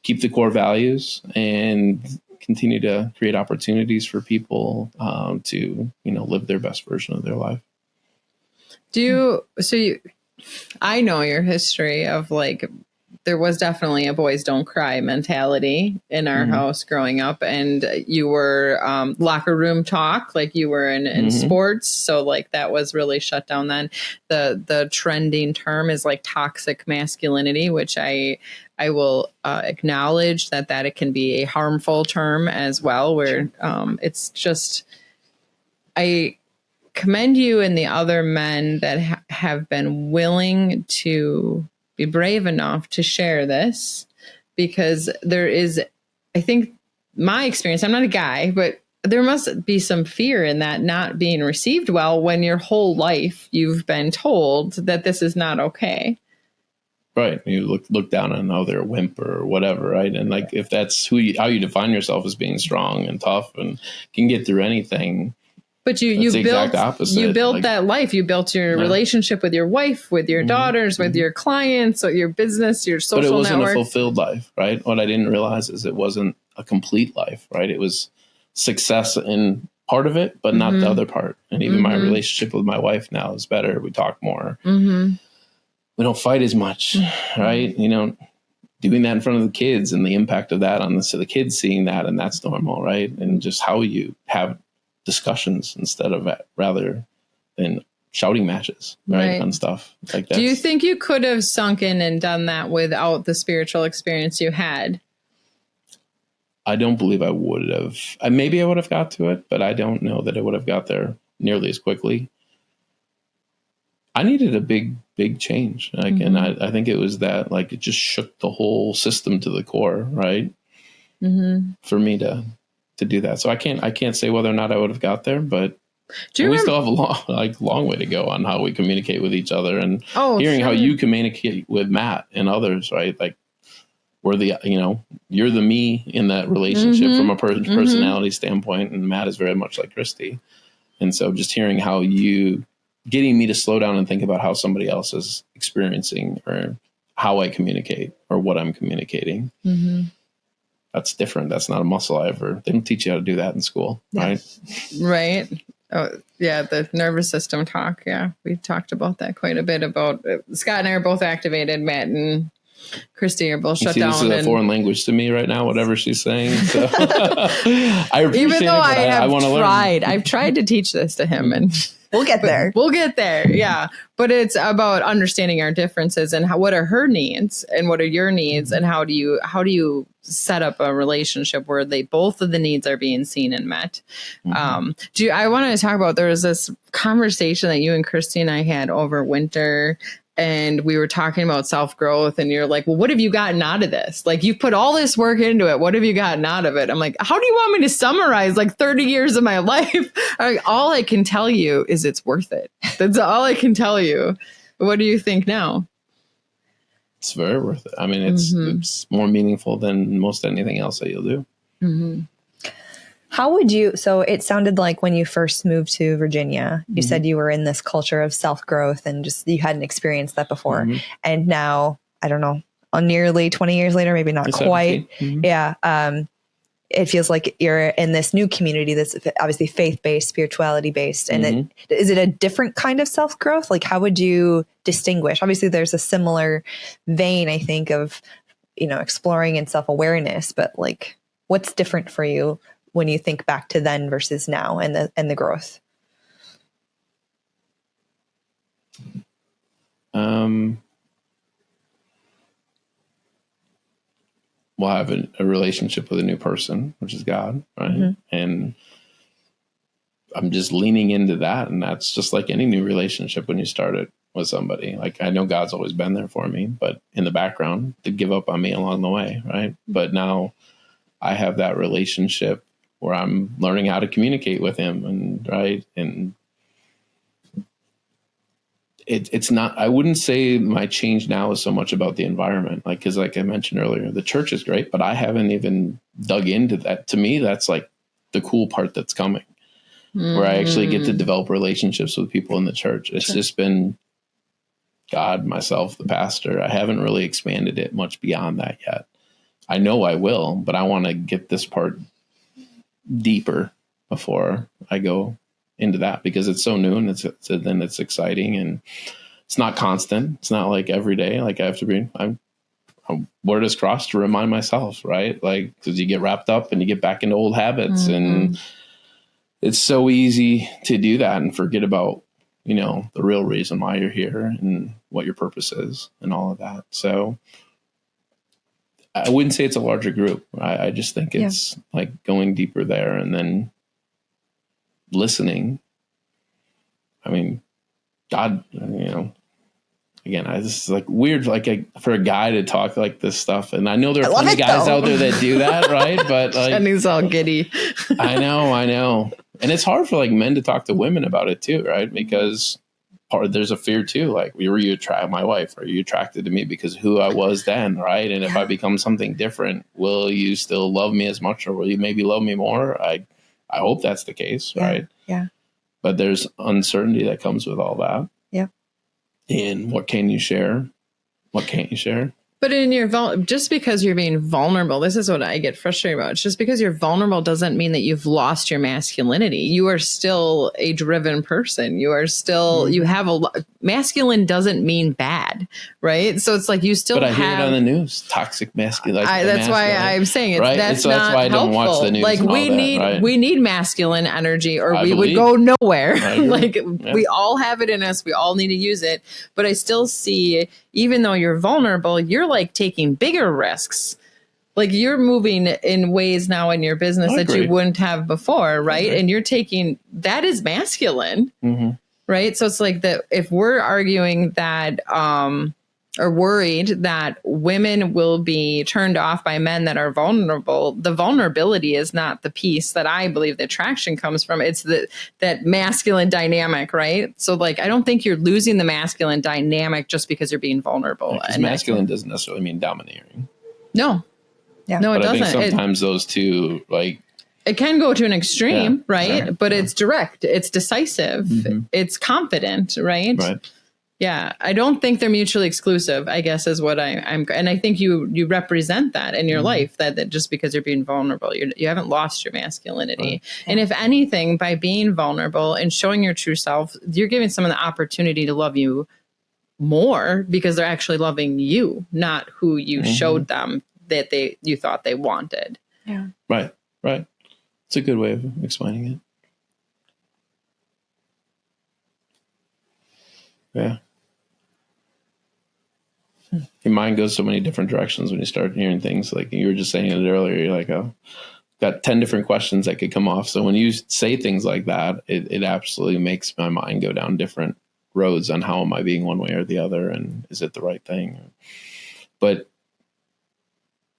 Speaker 2: keep the core values and continue to create opportunities for people to live their best version of their life.
Speaker 1: I know your history of like, there was definitely a boys don't cry mentality in our house growing up, and you were locker room talk, like you were in sports. So like that was really shut down then. The trending term is like toxic masculinity, which I will acknowledge that it can be a harmful term as well, where it's just, I commend you and the other men that have been willing to be brave enough to share this, because there is, I think my experience, I'm not a guy, but there must be some fear in that not being received well when your whole life you've been told that this is not okay.
Speaker 2: Right. You look down on how they're a wimp or whatever, right? And like, if that's how you define yourself as being strong and tough and can get through anything. But you built
Speaker 1: that life. You built your relationship with your wife, with your daughters, with your clients, or your business, your social network.
Speaker 2: But it wasn't a fulfilled life, right? What I didn't realize is it wasn't a complete life, right? It was success in part of it, but not the other part. And even my relationship with my wife now is better. We talk more. We don't fight as much, right? You know, doing that in front of the kids and the impact of that on the kids seeing that, and that's normal, right? And just how you have discussions instead of rather than shouting matches, right? On stuff like that.
Speaker 1: Do you think you could have sunk in and done that without the spiritual experience you had?
Speaker 2: I don't believe I would have. Maybe I would have got to it, but I don't know that I would have got there nearly as quickly. I needed a big change. Like, and I think it was that, like, it just shook the whole system to the core, right? For me to do that. So I can't say whether or not I would have got there, but we still have a long way to go on how we communicate with each other, and hearing how you communicate with Matt and others, right? Like, we're you're the me in that relationship from a personality standpoint, and Matt is very much like Christy. And so just hearing how you getting me to slow down and think about how somebody else is experiencing, or how I communicate, or what I'm communicating. That's different. That's not a muscle they don't teach you how to do that in school. Right.
Speaker 1: Right. Oh, yeah. The nervous system talk. Yeah. We talked about that quite a bit about Scott and I are both activated. Matt and Christy are both shut down.
Speaker 2: This is a foreign language to me right now, whatever she's saying. So I appreciate
Speaker 1: even though
Speaker 2: I want to learn.
Speaker 1: I've tried to teach this to him, and
Speaker 3: we'll get there.
Speaker 1: We'll get there. Yeah. But it's about understanding our differences and what are her needs and what are your needs, and how do you set up a relationship where both of the needs are being seen and met. I want to talk about, there was this conversation that you and Christy and I had over winter, and we were talking about self-growth, and you're like, well, what have you gotten out of this? Like, you've put all this work into it. What have you gotten out of it? I'm like, how do you want me to summarize like 30 years of my life? All I can tell you is it's worth it. That's all I can tell you. What do you think now?
Speaker 2: It's very worth it. I mean, it's more meaningful than most anything else that you'll do.
Speaker 3: How would you, so it sounded like when you first moved to Virginia, you said you were in this culture of self-growth and just, you hadn't experienced that before. And now, I don't know, nearly 20 years later, maybe not quite. Yeah. It feels like you're in this new community that's obviously faith-based, spirituality-based. And then, is it a different kind of self-growth? Like, how would you distinguish? Obviously, there's a similar vein, I think, of, exploring and self-awareness, but like, what's different for you when you think back to then versus now, and the growth?
Speaker 2: Well, I have a relationship with a new person, which is God, right? And I'm just leaning into that. And that's just like any new relationship when you start it with somebody. Like, I know God's always been there for me, but in the background, to give up on me along the way, right? But now I have that relationship where I'm learning how to communicate with him, and right. And it's not, I wouldn't say my change now is so much about the environment. Like, cause like I mentioned earlier, the church is great, but I haven't even dug into that. To me, that's like the cool part that's coming, where I actually get to develop relationships with people in the church. It's just been God, myself, the pastor. I haven't really expanded it much beyond that yet. I know I will, but I want to get this part deeper before I go into that, because it's so new, and it's exciting, and it's not constant. It's not like every day. Like, I have to be, I'm word is crossed to remind myself, right? Like, because you get wrapped up and you get back into old habits, and it's so easy to do that and forget about, the real reason why you're here and what your purpose is and all of that. So I wouldn't say it's a larger group. I just think it's like going deeper there, and then listening. I mean, God, again, this is like weird, like for a guy to talk like this stuff. And I know there are plenty of guys out there that do that, right? But like,
Speaker 1: and he's all giddy.
Speaker 2: I know. And it's hard for like men to talk to women about it too, right? Because there's a fear too. Like, were you my wife? Are you attracted to me because of who I was then, right? And if I become something different, will you still love me as much, or will you maybe love me more? I hope that's the case, right?
Speaker 3: Yeah.
Speaker 2: But there's uncertainty that comes with all that.
Speaker 3: Yeah.
Speaker 2: And what can you share? What can't you share?
Speaker 1: But in your just because you're being vulnerable, this is what I get frustrated about. Just because you're vulnerable doesn't mean that you've lost your masculinity. You are still a driven person. You are still, you have masculine doesn't mean bad, right? So it's like you still
Speaker 2: But I hear it on the news, toxic masculine.
Speaker 1: That's why I'm saying
Speaker 2: right?
Speaker 1: that's
Speaker 2: not
Speaker 1: that's
Speaker 2: why I
Speaker 1: helpful.
Speaker 2: don't watch the news.
Speaker 1: Like we need masculine energy, or we would go nowhere. Like we all have it in us. We all need to use it. But I still see, even though you're vulnerable, you're like taking bigger risks. Like you're moving in ways now in your business that you wouldn't have before, right? And you're taking, that is masculine, right? So it's like that if we're arguing that, or worried that women will be turned off by men that are vulnerable, the vulnerability is not the piece that I believe the attraction comes from. It's that masculine dynamic, right? So like, I don't think you're losing the masculine dynamic just because you're being vulnerable.
Speaker 2: Because masculine doesn't necessarily mean domineering.
Speaker 1: No. Yeah. No, it
Speaker 2: doesn't.
Speaker 1: I
Speaker 2: think sometimes those two, like,
Speaker 1: it can go to an extreme, right? But it's direct, it's decisive, it's confident, right?
Speaker 2: Right.
Speaker 1: Yeah, I don't think they're mutually exclusive, I guess, is what I'm. And I think you represent that in your life, that just because you're being vulnerable, you haven't lost your masculinity. Right. And if anything, by being vulnerable and showing your true self, you're giving someone the opportunity to love you more because they're actually loving you, not who you showed them that you thought they wanted.
Speaker 3: Yeah.
Speaker 2: Right. It's a good way of explaining it. Yeah. Your mind goes so many different directions when you start hearing things. Like you were just saying it earlier, you're like, oh, got 10 different questions that could come off. So when you say things like that, it absolutely makes my mind go down different roads on how am I being one way or the other, and is it the right thing? But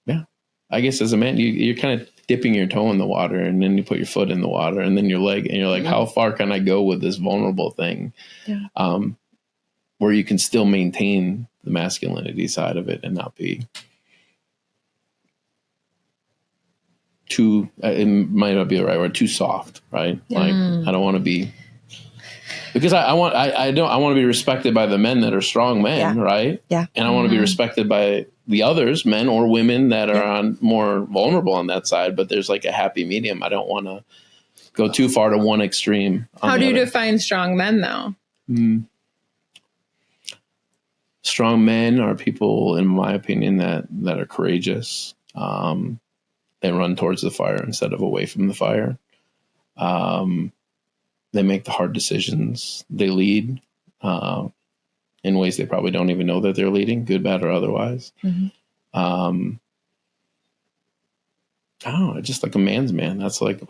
Speaker 2: yeah, I guess as a man, you're kind of dipping your toe in the water, and then you put your foot in the water, and then your leg, and you're like, how far can I go with this vulnerable thing? Yeah. Where you can still maintain the masculinity side of it and not be too, it might not be the right word, too soft, right? Like I don't want to be, because I want to be respected by the men that are strong men, right? Yeah. And I want to be respected by the others, men or women, that are on more vulnerable on that side, but there's like a happy medium. I don't want to go too far to one extreme.
Speaker 1: How do you define strong men though?
Speaker 2: Strong men are people, in my opinion, that are courageous. They run towards the fire instead of away from the fire. They make the hard decisions. They lead in ways they probably don't even know that they're leading, good, bad, or otherwise. I don't know, just like a man's man. That's like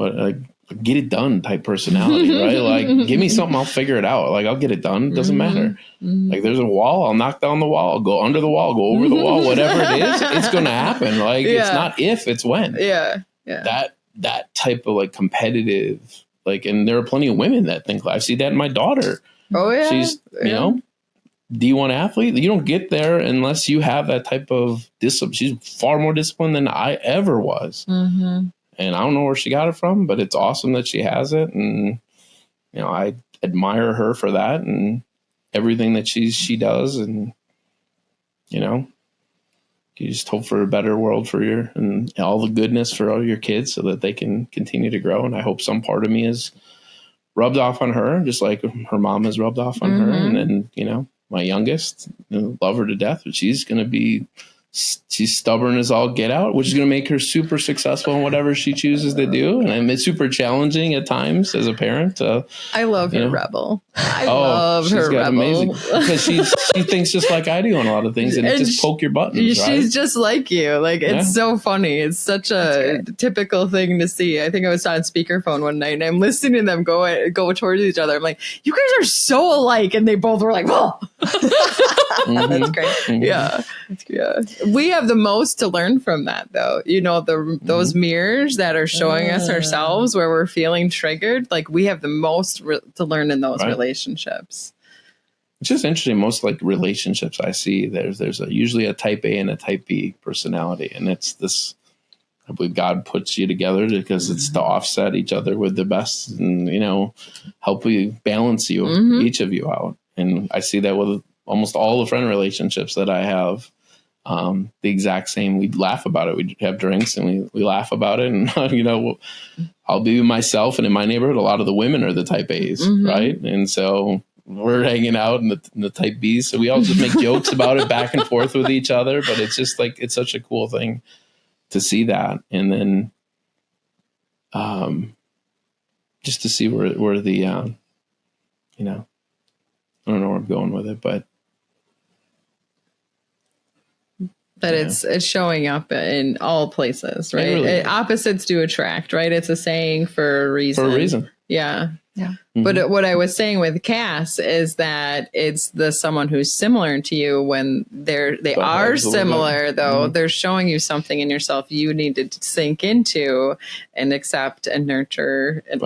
Speaker 2: get it done type personality, right? Like, give me something, I'll figure it out. Like, I'll get it done. It doesn't matter. Like, there's a wall, I'll knock down the wall, I'll go under the wall, go over the wall, whatever it is, it's going to happen. Like, it's not if, it's when. Yeah. That type of like competitive, like, and there are plenty of women that think, I see that in my daughter. Oh yeah. She's, you know, D1 athlete. You don't get there unless you have that type of discipline. She's far more disciplined than I ever was. And I don't know where she got it from, but it's awesome that she has it. And, you know, I admire her for that and everything that she does. And, you know, you just hope for a better world for and all the goodness for all your kids so that they can continue to grow. And I hope some part of me is rubbed off on her, just like her mom has rubbed off on her. And then, you know, my youngest, love her to death, but she's stubborn as all get out, which is going to make her super successful in whatever she chooses to do. And it's super challenging at times as a parent.
Speaker 1: I love her rebel. I love her rebel. Amazing,
Speaker 2: because she thinks just like I do on a lot of things, and it just poke your buttons.
Speaker 1: She's just like you. Like, it's so funny. It's such a typical thing to see. I think I was on speakerphone one night and I'm listening to them go towards each other. I'm like, you guys are so alike. And they both were like, whoa. That's great. Yeah. We have the most to learn from that, though. You know, those mirrors that are showing us ourselves where we're feeling triggered. Like, we have the most to learn in those relationships.
Speaker 2: It's just interesting. Most like relationships I see, there's usually a type A and a type B personality, and it's this. I believe God puts you together because it's to offset each other with the best, and help you balance each of you out. And I see that with almost all the friend relationships that I have. the exact same. We'd laugh about it. We'd have drinks and we laugh about it. And, I'll be myself. And in my neighborhood, a lot of the women are the type A's, right? And so we're hanging out in the type B's. So we all just make jokes about it back and forth with each other. But it's just like, it's such a cool thing to see that. And then just to see where the, I don't know where I'm going with it, but.
Speaker 1: That it's showing up in all places, right?
Speaker 2: Really
Speaker 1: opposites do attract, right? It's a saying for a reason.
Speaker 2: For a reason.
Speaker 1: Yeah.
Speaker 3: Yeah.
Speaker 2: Mm-hmm.
Speaker 1: But what I was saying with Cass is that it's someone who's similar to you when they are similar, though. They're showing you something in yourself you need to sink into and accept and nurture. And,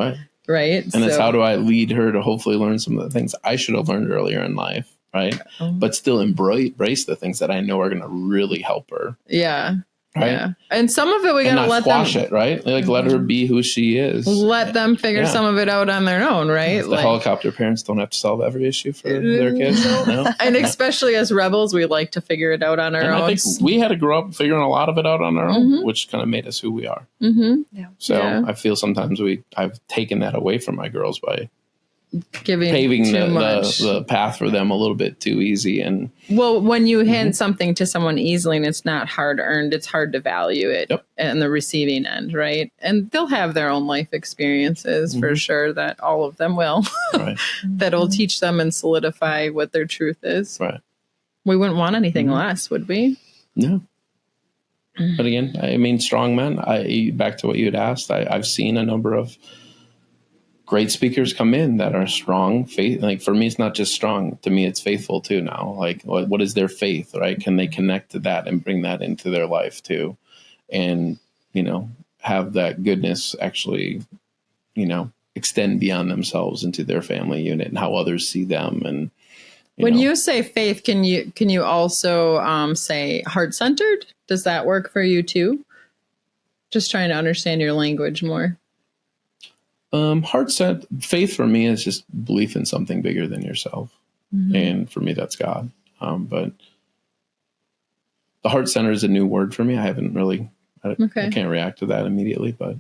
Speaker 1: right.
Speaker 2: And it's how do I lead her to hopefully learn some of the things I should have learned earlier in life. Right. But still embrace the things that I know are going to really help her.
Speaker 1: Yeah.
Speaker 2: Right.
Speaker 1: Yeah. And some of it we got to let them
Speaker 2: squash it. Right. Like let her be who she is.
Speaker 1: Let them figure some of it out on their own. Right.
Speaker 2: The helicopter parents don't have to solve every issue for their kids. No.
Speaker 1: And especially as rebels, we like to figure it out on our own.
Speaker 2: I think we had to grow up figuring a lot of it out on our own, which kind of made us who we are.
Speaker 3: Yeah.
Speaker 2: So I feel sometimes I've taken that away from my girls by
Speaker 1: paving
Speaker 2: the path for them a little bit too easy. And
Speaker 1: when you hand something to someone easily and it's not hard earned, it's hard to value it in the receiving end, right? And they'll have their own life experiences for sure, that all of them will, that'll teach them and solidify what their truth is.
Speaker 2: Right.
Speaker 1: We wouldn't want anything less, would we?
Speaker 2: No. But again, I mean, strong men, back to what you had asked, I've seen a number of great speakers come in that are strong faith. Like for me, it's not just strong. To me, it's faithful too now. Like what is their faith, right? Can they connect to that and bring that into their life too? And, have that goodness actually, extend beyond themselves into their family unit and how others see them. And
Speaker 1: when you say faith, can you also say heart-centered? Does that work for you too? Just trying to understand your language more.
Speaker 2: Heart-set faith for me is just belief in something bigger than yourself. And for me, that's God. But the heart center is a new word for me. I haven't really, I can't react to that immediately, but,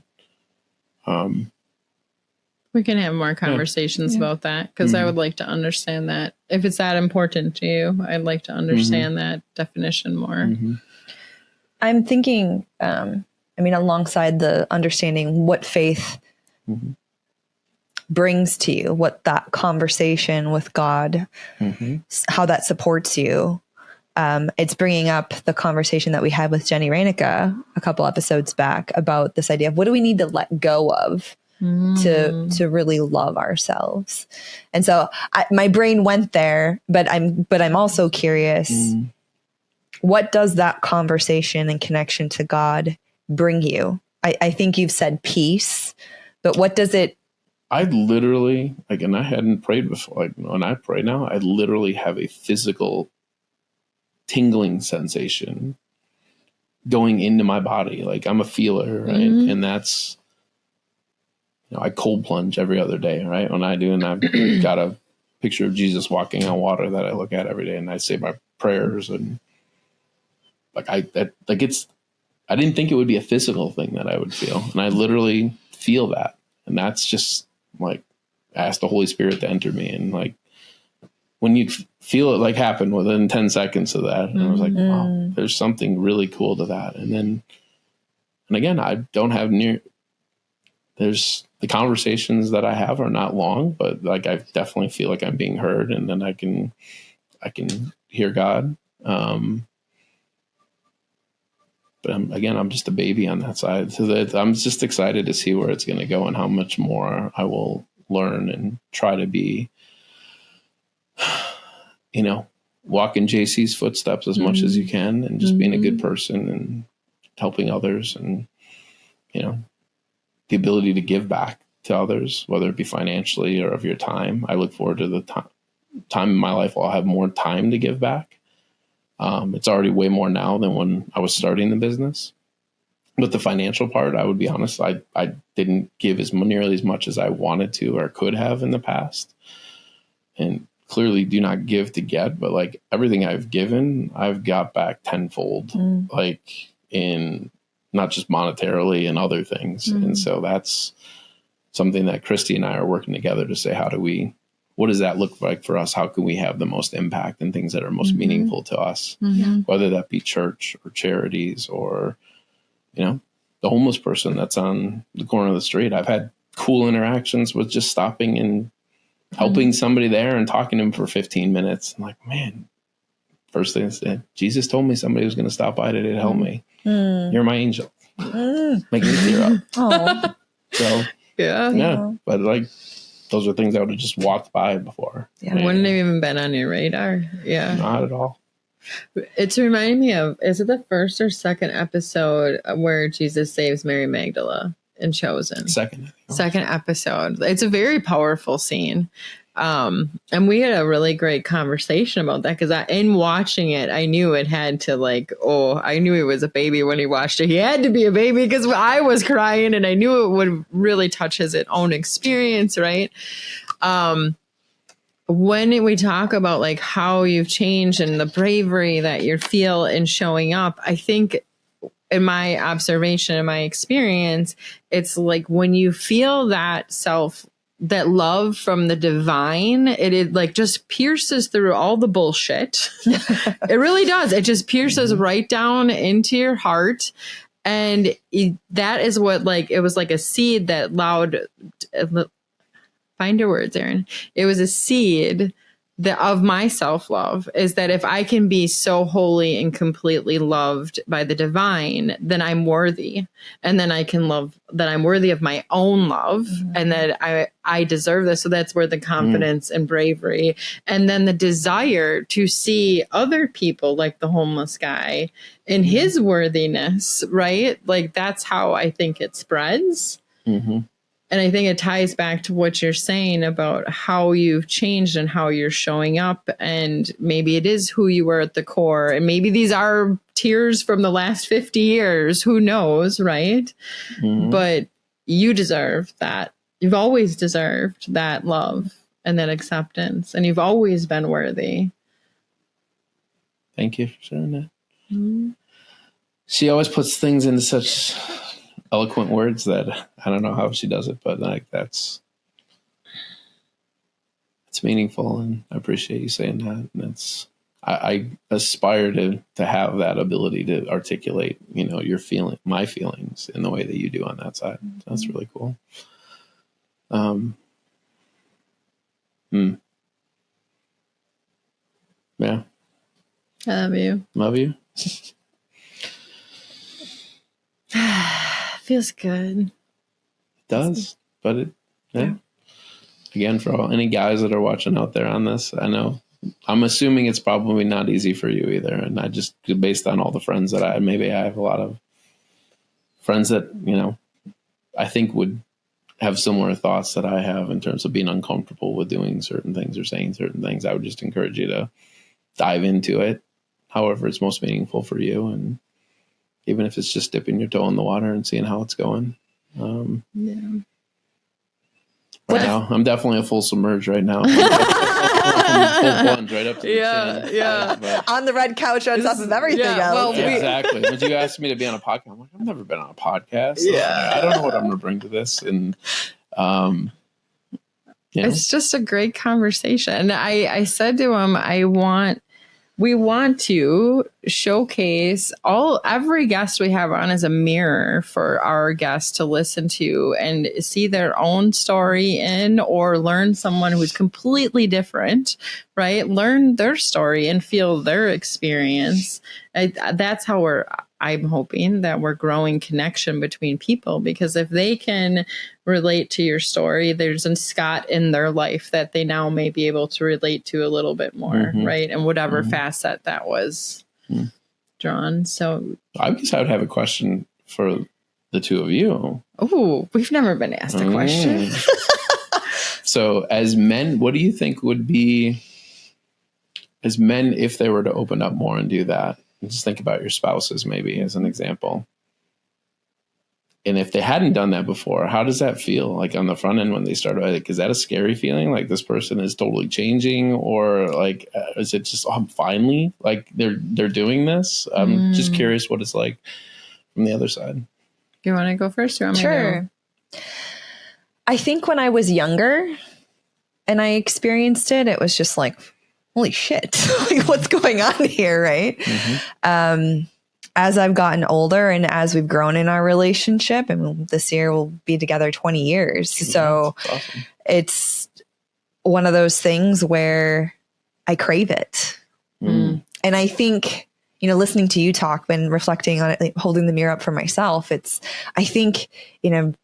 Speaker 1: we can have more conversations about that because I would like to understand that. If it's that important to you, I'd like to understand that definition more.
Speaker 3: I'm thinking, alongside the understanding what faith brings to you, what that conversation with God, how that supports you. It's bringing up the conversation that we had with Jenny Rainica a couple episodes back about this idea of what do we need to let go of to really love ourselves. And so my brain went there, but I'm also curious, what does that conversation and connection to God bring you? I think you've said peace, but what does it?
Speaker 2: I literally, and I hadn't prayed before. When I pray now, I literally have a physical tingling sensation going into my body. Like I'm a feeler, right? And that's, I cold plunge every other day, right? When I do, and I've got a picture of Jesus walking on water that I look at every day, and I say my prayers, and I didn't think it would be a physical thing that I would feel, and I literally feel that, and that's just I asked the Holy Spirit to enter me, and when you feel it happen within 10 seconds of that, and I was like, wow, there's something really cool to that, and again, I don't have there's the conversations that I have are not long, but I definitely feel like I'm being heard, and then I can hear God. But I'm just a baby on that side. So that I'm just excited to see where it's going to go and how much more I will learn and try to be, walk in JC's footsteps as much as you can, and just being a good person and helping others, and, the ability to give back to others, whether it be financially or of your time. I look forward to the time in my life where I'll have more time to give back. It's already way more now than when I was starting the business. But the financial part, I would be honest, I didn't give nearly as much as I wanted to or could have in the past. And clearly do not give to get, but like everything I've given, I've got back tenfold, like in not just monetarily and other things. And so that's something that Christy and I are working together to say, what does that look like for us? How can we have the most impact and things that are most meaningful to us, whether that be church or charities or, the homeless person that's on the corner of the street. I've had cool interactions with just stopping and helping somebody there and talking to him for 15 minutes. I'm like, man, first thing I said, Jesus told me somebody was going to stop by today to help me. You're my angel. Make me tear up.
Speaker 3: Oh.
Speaker 2: So,
Speaker 1: Yeah.
Speaker 2: But like, those are things I would have just walked by before.
Speaker 3: Yeah.
Speaker 1: Wouldn't have even been on your radar. Yeah.
Speaker 2: Not at all.
Speaker 1: It's reminding me of, is it the first or second episode where Jesus saves Mary Magdalene in Chosen?
Speaker 2: Second
Speaker 1: episode. It's a very powerful scene. And we had a really great conversation about that because in watching it, I knew it had to I knew he was a baby when he watched it. He had to be a baby because I was crying and I knew it would really touch his own experience, right? When we talk about like how you've changed and the bravery that you feel in showing up, I think in my observation, in my experience, it's like when you feel that love from the divine, it like just pierces through all the bullshit. It really does. It just pierces right down into your heart. And that is what, like, it was like a seed that find your words, Aaron. It was a seed of my self-love, is that if I can be so wholly and completely loved by the divine, then I'm worthy. And then I can love that I'm worthy of my own love and that I deserve this. So that's where the confidence and bravery, and then the desire to see other people like the homeless guy in his worthiness, right? Like that's how I think it spreads. And I think it ties back to what you're saying about how you've changed and how you're showing up. And maybe it is who you were at the core. And maybe these are tears from the last 50 years. Who knows, right? But you deserve that. You've always deserved that love and that acceptance. And you've always been worthy.
Speaker 2: Thank you for sharing that. She always puts things into such eloquent words that I don't know how she does it, but like it's meaningful, and I appreciate you saying that. And I aspire to have that ability to articulate, my feelings in the way that you do on that side. So that's really cool. Yeah.
Speaker 1: I love you.
Speaker 2: Love you.
Speaker 1: Feels good.
Speaker 2: It does, but again, for any guys that are watching out there on this, I'm assuming it's probably not easy for you either. And I just, based on all the friends that I have a lot of friends that, I think would have similar thoughts that I have in terms of being uncomfortable with doing certain things or saying certain things. I would just encourage you to dive into it, however it's most meaningful for you. And even if it's just dipping your toe in the water and seeing how it's going. Right now, I'm definitely a full submerge right now. Full plunge right up to the chin.
Speaker 1: Yeah.
Speaker 3: On the red couch on top of everything else.
Speaker 2: Well, exactly. Would you ask me to be on a podcast? I'm like, I've never been on a podcast. So I don't know what I'm going to bring to this. And,
Speaker 1: it's just a great conversation. I said to him, we want to showcase every guest we have on as a mirror for our guests to listen to and see their own story in, or learn someone who's completely different, right? Learn their story and feel their experience. That's how I'm hoping that we're growing connection between people, because if they can relate to your story, there's a Scott in their life that they now may be able to relate to a little bit more, right? And whatever facet that was drawn. So
Speaker 2: I guess I would have a question for the two of you.
Speaker 1: Oh, we've never been asked a question.
Speaker 2: So as men, what do you think would be, as men, if they were to open up more and do that? Just think about your spouses, maybe as an example. if they hadn't done that before, how does that feel like on the front end when they start? Like, is that a scary feeling? Like this person is totally changing, or like, is it just, oh, finally, like they're doing this? I'm just curious what it's like from the other side.
Speaker 1: You want to go first? Or you want me to
Speaker 3: Sure. I think when I was younger and I experienced it, it was just like, holy shit, like what's going on here, right? As I've gotten older and as we've grown in our relationship, and this year we'll be together 20 years. So
Speaker 2: Awesome.
Speaker 3: it's one of those things where I crave it. And I think, you know, listening to you talk and reflecting on it, like holding the mirror up for myself, I think, you know,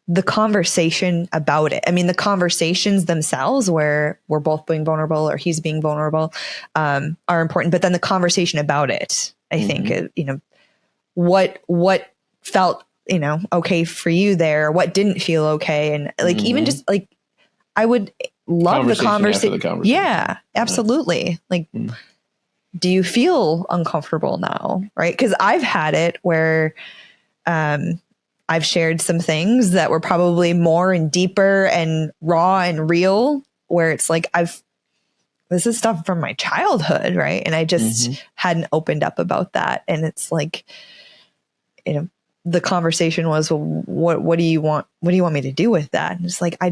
Speaker 3: the conversation about it. I mean, the conversations themselves where we're both being vulnerable or he's being vulnerable are important, but then the conversation about it, I think, you know, what felt, you know, okay for you there, what didn't feel okay. And like, even just like, I would love the conversation. Yeah, absolutely. Like, do you feel uncomfortable now? Right. Cause I've had it where, I've shared some things that were probably more and deeper and raw and real, where it's like, this is stuff from my childhood. Right. And I just hadn't opened up about that. And it's like, you know, the conversation was, well, what do you want? What do you want me to do with that? And it's like, I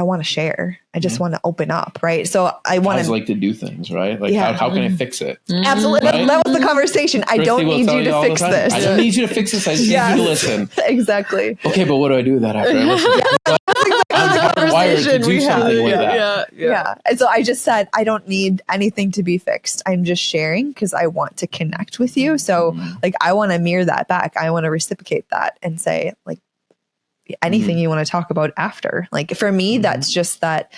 Speaker 3: want to share. I just want to open up. Right. So I want to
Speaker 2: like to do things, right? Like how can I fix it?
Speaker 3: Absolutely. Right? That was the conversation. I don't need you to fix this.
Speaker 2: I don't need you to fix this. I just need you to listen.
Speaker 3: Exactly.
Speaker 2: Okay. But what do I do with that after I listen? I'm wired to do something with that.
Speaker 3: Yeah. And so I just said, I don't need anything to be fixed. I'm just sharing because I want to connect with you. So like, I want to mirror that back. I want to reciprocate that and say like, anything you want to talk about after. Like for me, that's just that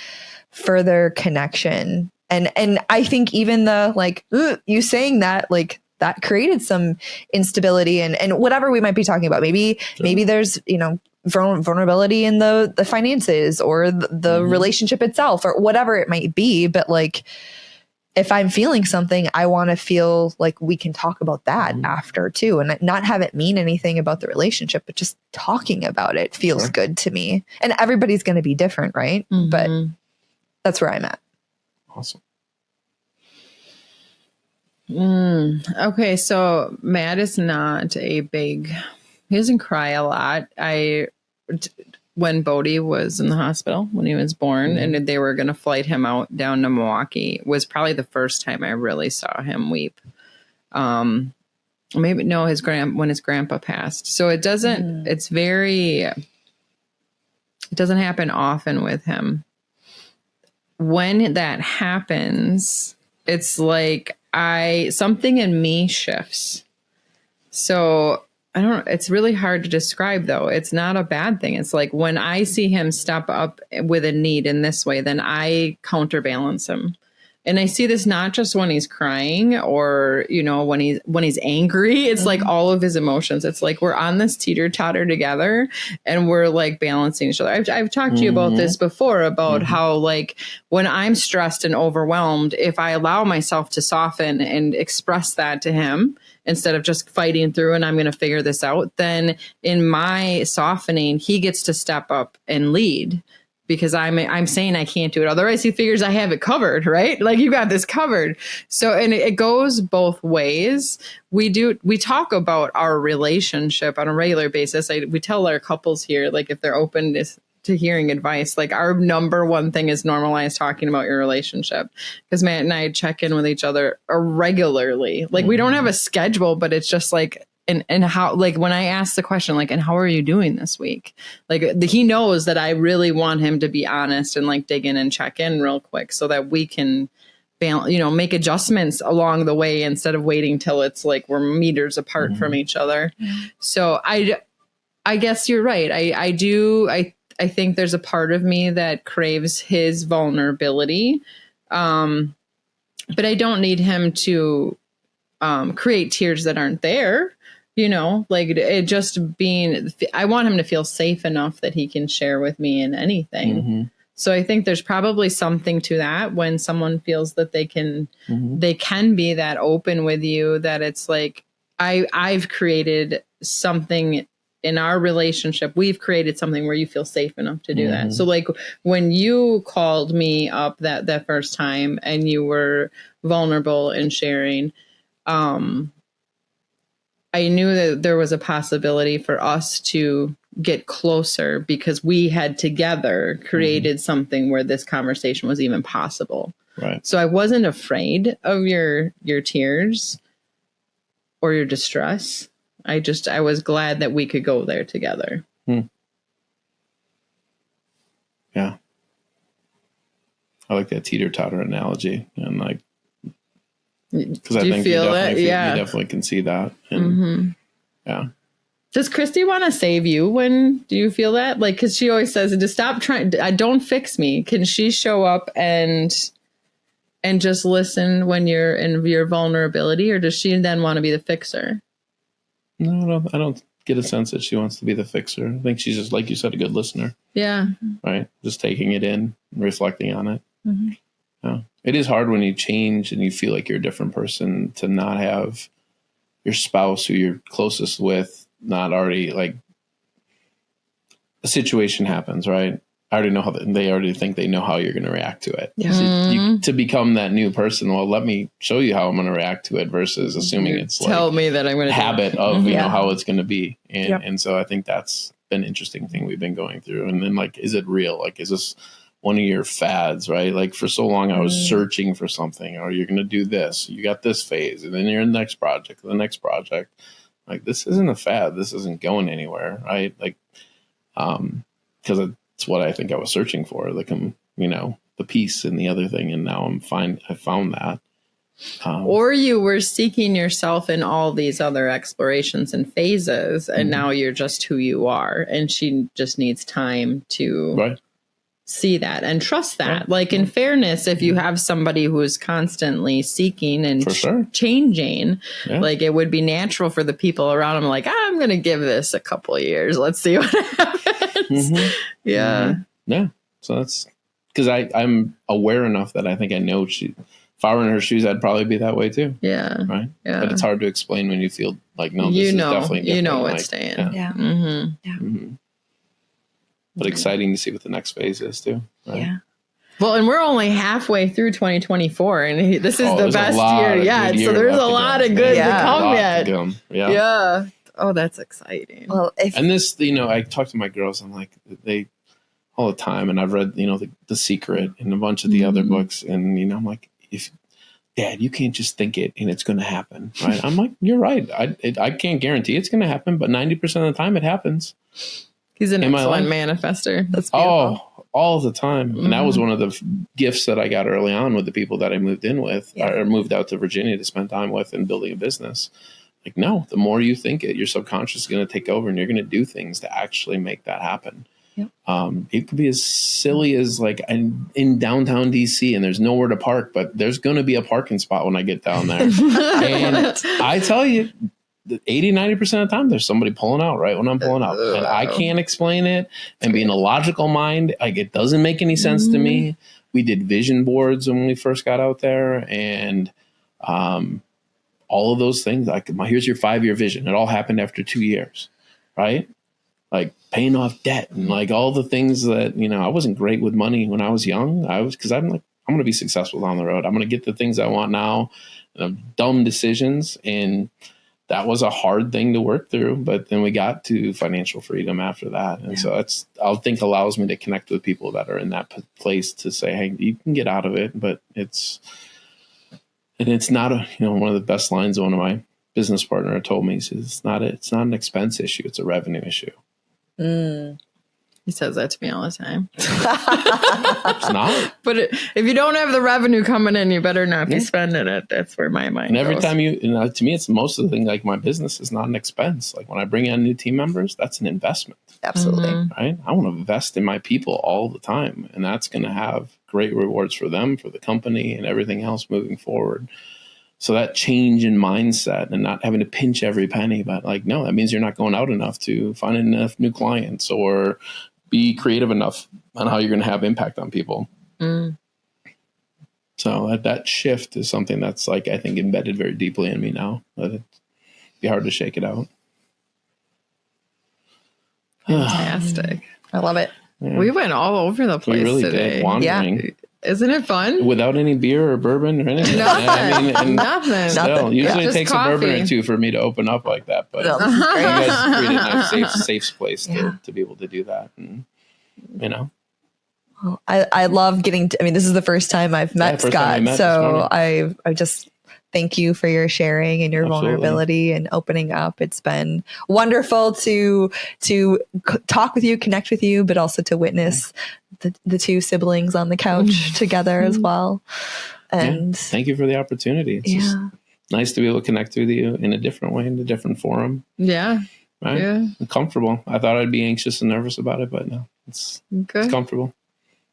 Speaker 3: further connection. And I think even the like, you saying that, like that created some instability and whatever we might be talking about. Maybe there's, you know, vulnerability in the finances or the relationship itself or whatever it might be. But like, if I'm feeling something, I want to feel like we can talk about that after too, and not have it mean anything about the relationship, but just talking about it feels good to me. And everybody's going to be different, right? But that's where I'm at.
Speaker 2: Awesome.
Speaker 1: Okay, so Matt is not he doesn't cry a lot. When Bodie was in the hospital when he was born and they were going to flight him out down to Milwaukee was probably the first time I really saw him weep. When his grandpa passed. So it doesn't happen often with him. When that happens, it's like something in me shifts. So it's really hard to describe though. It's not a bad thing. It's like when I see him step up with a need in this way, then I counterbalance him. And I see this not just when he's crying or, you know, when he's angry, it's like all of his emotions. It's like we're on this teeter-totter together and we're like balancing each other. I've talked to you about this before about how like when I'm stressed and overwhelmed, if I allow myself to soften and express that to him, instead of just fighting through and I'm going to figure this out, then in my softening, he gets to step up and lead because I'm saying I can't do it. Otherwise he figures I have it covered, right? Like you got this covered. So, and it goes both ways. We talk about our relationship on a regular basis. We tell our couples here, like if they're open to hearing advice, like our number one thing is normalize talking about your relationship, because Matt and I check in with each other regularly. Like we don't have a schedule, but it's just like, and how, like when I ask the question, like, and how are you doing this week? Like he knows that I really want him to be honest and like dig in and check in real quick so that we can make adjustments along the way instead of waiting till it's like we're meters apart from each other. So I guess you're right. I think there's a part of me that craves his vulnerability. But I don't need him to create tears that aren't there, you know, like it just being, I want him to feel safe enough that he can share with me in anything. So I think there's probably something to that when someone feels that they can be that open with you, that it's like, I've created something in our relationship, we've created something where you feel safe enough to do that. So like when you called me up that first time and you were vulnerable in sharing, I knew that there was a possibility for us to get closer because we had together created something where this conversation was even possible.
Speaker 2: Right.
Speaker 1: So I wasn't afraid of your tears or your distress. I was glad that we could go there together.
Speaker 2: Yeah. I like that teeter-totter analogy. And like, because I think you definitely can see that. And yeah.
Speaker 1: Does Christy want to save you when do you feel that? Like, because she always says to stop trying, don't fix me. Can she show up and just listen when you're in your vulnerability, or does she then want to be the fixer?
Speaker 2: No, I don't get a sense that she wants to be the fixer. I think she's just, like you said, a good listener.
Speaker 1: Yeah.
Speaker 2: Right. Just taking it in, reflecting on it. Yeah. It is hard when you change and you feel like you're a different person to not have your spouse who you're closest with not already, like, a situation happens, right? I already know how they already think they know how you're going to react to it.
Speaker 3: Yeah.
Speaker 2: So to become that new person, well, let me show you how I'm going to react to it versus assuming it's
Speaker 1: tell me that I'm going to
Speaker 2: habit of, you know, how it's going to be. And so I think that's been an interesting thing we've been going through. And then, like, is it real? Like, is this one of your fads, right? Like, for so long I was searching for something, or you're going to do this, you got this phase, and then you're in the next project. Like, this isn't a fad. This isn't going anywhere, right? Like, because it's what I think I was searching for, like, you know, the peace and the other thing. And now I'm fine. I found that.
Speaker 1: Or you were seeking yourself in all these other explorations and phases, and now you're just who you are. And she just needs time to see that and trust that. Like, in fairness, if you have somebody who is constantly seeking and changing, like, it would be natural for the people around them, like, I'm going to give this a couple of years. Let's see what happens. Yeah.
Speaker 2: So that's because I'm aware enough that I think I know if I were in her shoes, I'd probably be that way too.
Speaker 1: Yeah.
Speaker 2: Right.
Speaker 1: Yeah.
Speaker 2: But it's hard to explain when you feel like, no, this is definitely different.
Speaker 1: You know what's
Speaker 2: like,
Speaker 1: staying.
Speaker 2: But exciting to see what the next phase is too. Right?
Speaker 3: Yeah.
Speaker 1: Well, and we're only halfway through 2024, and this is the best year yet. So there's a lot of good to come yet. Yeah. Oh, that's exciting.
Speaker 3: Well,
Speaker 2: and this, you know, I talk to my girls, I'm like, they all the time, and I've read, you know, the Secret and a bunch of the other books, and, you know, I'm like, Dad, you can't just think it and it's going to happen, right? I'm like, you're right. I can't guarantee it's going to happen, but 90% of the time it happens.
Speaker 1: He's an excellent manifester. That's
Speaker 2: beautiful. All the time. And that was one of the gifts that I got early on with the people that I moved in with, or moved out to Virginia to spend time with and building a business. Like, no, the more you think it, your subconscious is going to take over and you're going to do things to actually make that happen. It could be as silly as, like, I'm in downtown DC and there's nowhere to park, but there's going to be a parking spot when I get down there. And I tell you, 80-90% of the time there's somebody pulling out right when I'm pulling out, and I can't explain it. And being a logical mind, like, it doesn't make any sense to me. We did vision boards when we first got out there, and all of those things, like, here's your 5-year vision. It all happened after 2 years, right? Like, paying off debt and, like, all the things that, you know, I wasn't great with money when I was young. Because I'm like, I'm going to be successful down the road. I'm going to get the things I want now. Dumb decisions. And that was a hard thing to work through. But then we got to financial freedom after that. And so that's, I think, allows me to connect with people that are in that place to say, hey, you can get out of it. But it's not a, you know, one of the best lines one of my business partner told me, he says, it's not an expense issue. It's a revenue issue.
Speaker 1: He says that to me all the time.
Speaker 2: It's not.
Speaker 1: But if you don't have the revenue coming in, you better not be spending it. That's where my mind
Speaker 2: goes. And every
Speaker 1: goes.
Speaker 2: time to me, it's most of the thing, like, my business is not an expense. Like, when I bring in new team members, that's an investment.
Speaker 3: Absolutely.
Speaker 2: Right? I want to invest in my people all the time. And that's going to have great rewards for them, for the company, and everything else moving forward. So that change in mindset and not having to pinch every penny, but, like, no, that means you're not going out enough to find enough new clients or be creative enough on how you're going to have impact on people. So that shift is something that's, like, I think embedded very deeply in me now, but it'd be hard to shake it out.
Speaker 1: Fantastic.
Speaker 3: I love it.
Speaker 2: Yeah.
Speaker 1: We went all over the place
Speaker 2: We really
Speaker 1: today.
Speaker 2: did, wandering.
Speaker 1: Isn't it fun?
Speaker 2: Without any beer or bourbon or anything.
Speaker 1: Nothing. Nothing.
Speaker 2: Still, usually it
Speaker 1: Just
Speaker 2: takes a bourbon
Speaker 1: coffee.
Speaker 2: or two for me to open up like that. But
Speaker 3: No, this is
Speaker 2: you
Speaker 3: great.
Speaker 2: guys created a nice, safe place to be able to do that. And, you know.
Speaker 3: Well, I love getting to, I mean, this is the first time I've met
Speaker 2: first time
Speaker 3: Scott.
Speaker 2: we met this
Speaker 3: So
Speaker 2: morning.
Speaker 3: I just thank you for your sharing and your
Speaker 2: Absolutely.
Speaker 3: vulnerability and opening up. It's been wonderful to talk with you, connect with you, but also to witness the two siblings on the couch together as well. And
Speaker 2: thank you for the opportunity. It's just nice to be able to connect with you in a different way, in a different forum.
Speaker 1: Yeah.
Speaker 2: Right?
Speaker 1: Yeah.
Speaker 2: I'm comfortable. I thought I'd be anxious and nervous about it, but no, it's
Speaker 1: Good.
Speaker 2: comfortable.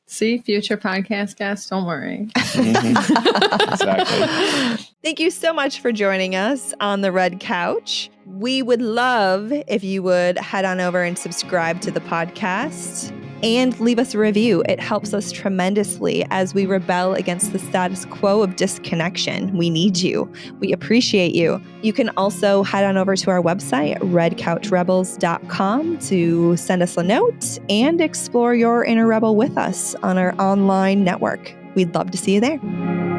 Speaker 1: See, future podcast guests, don't worry.
Speaker 2: Exactly.
Speaker 3: thank you so much for joining us on the Red Couch. We would love if you would head on over and subscribe to the podcast and leave us a review. It helps us tremendously as we rebel against the status quo of disconnection. We need you. We appreciate you. You can also head on over to our website, redcouchrebels.com, to send us a note and explore your inner rebel with us on our online network. We'd love to see you there.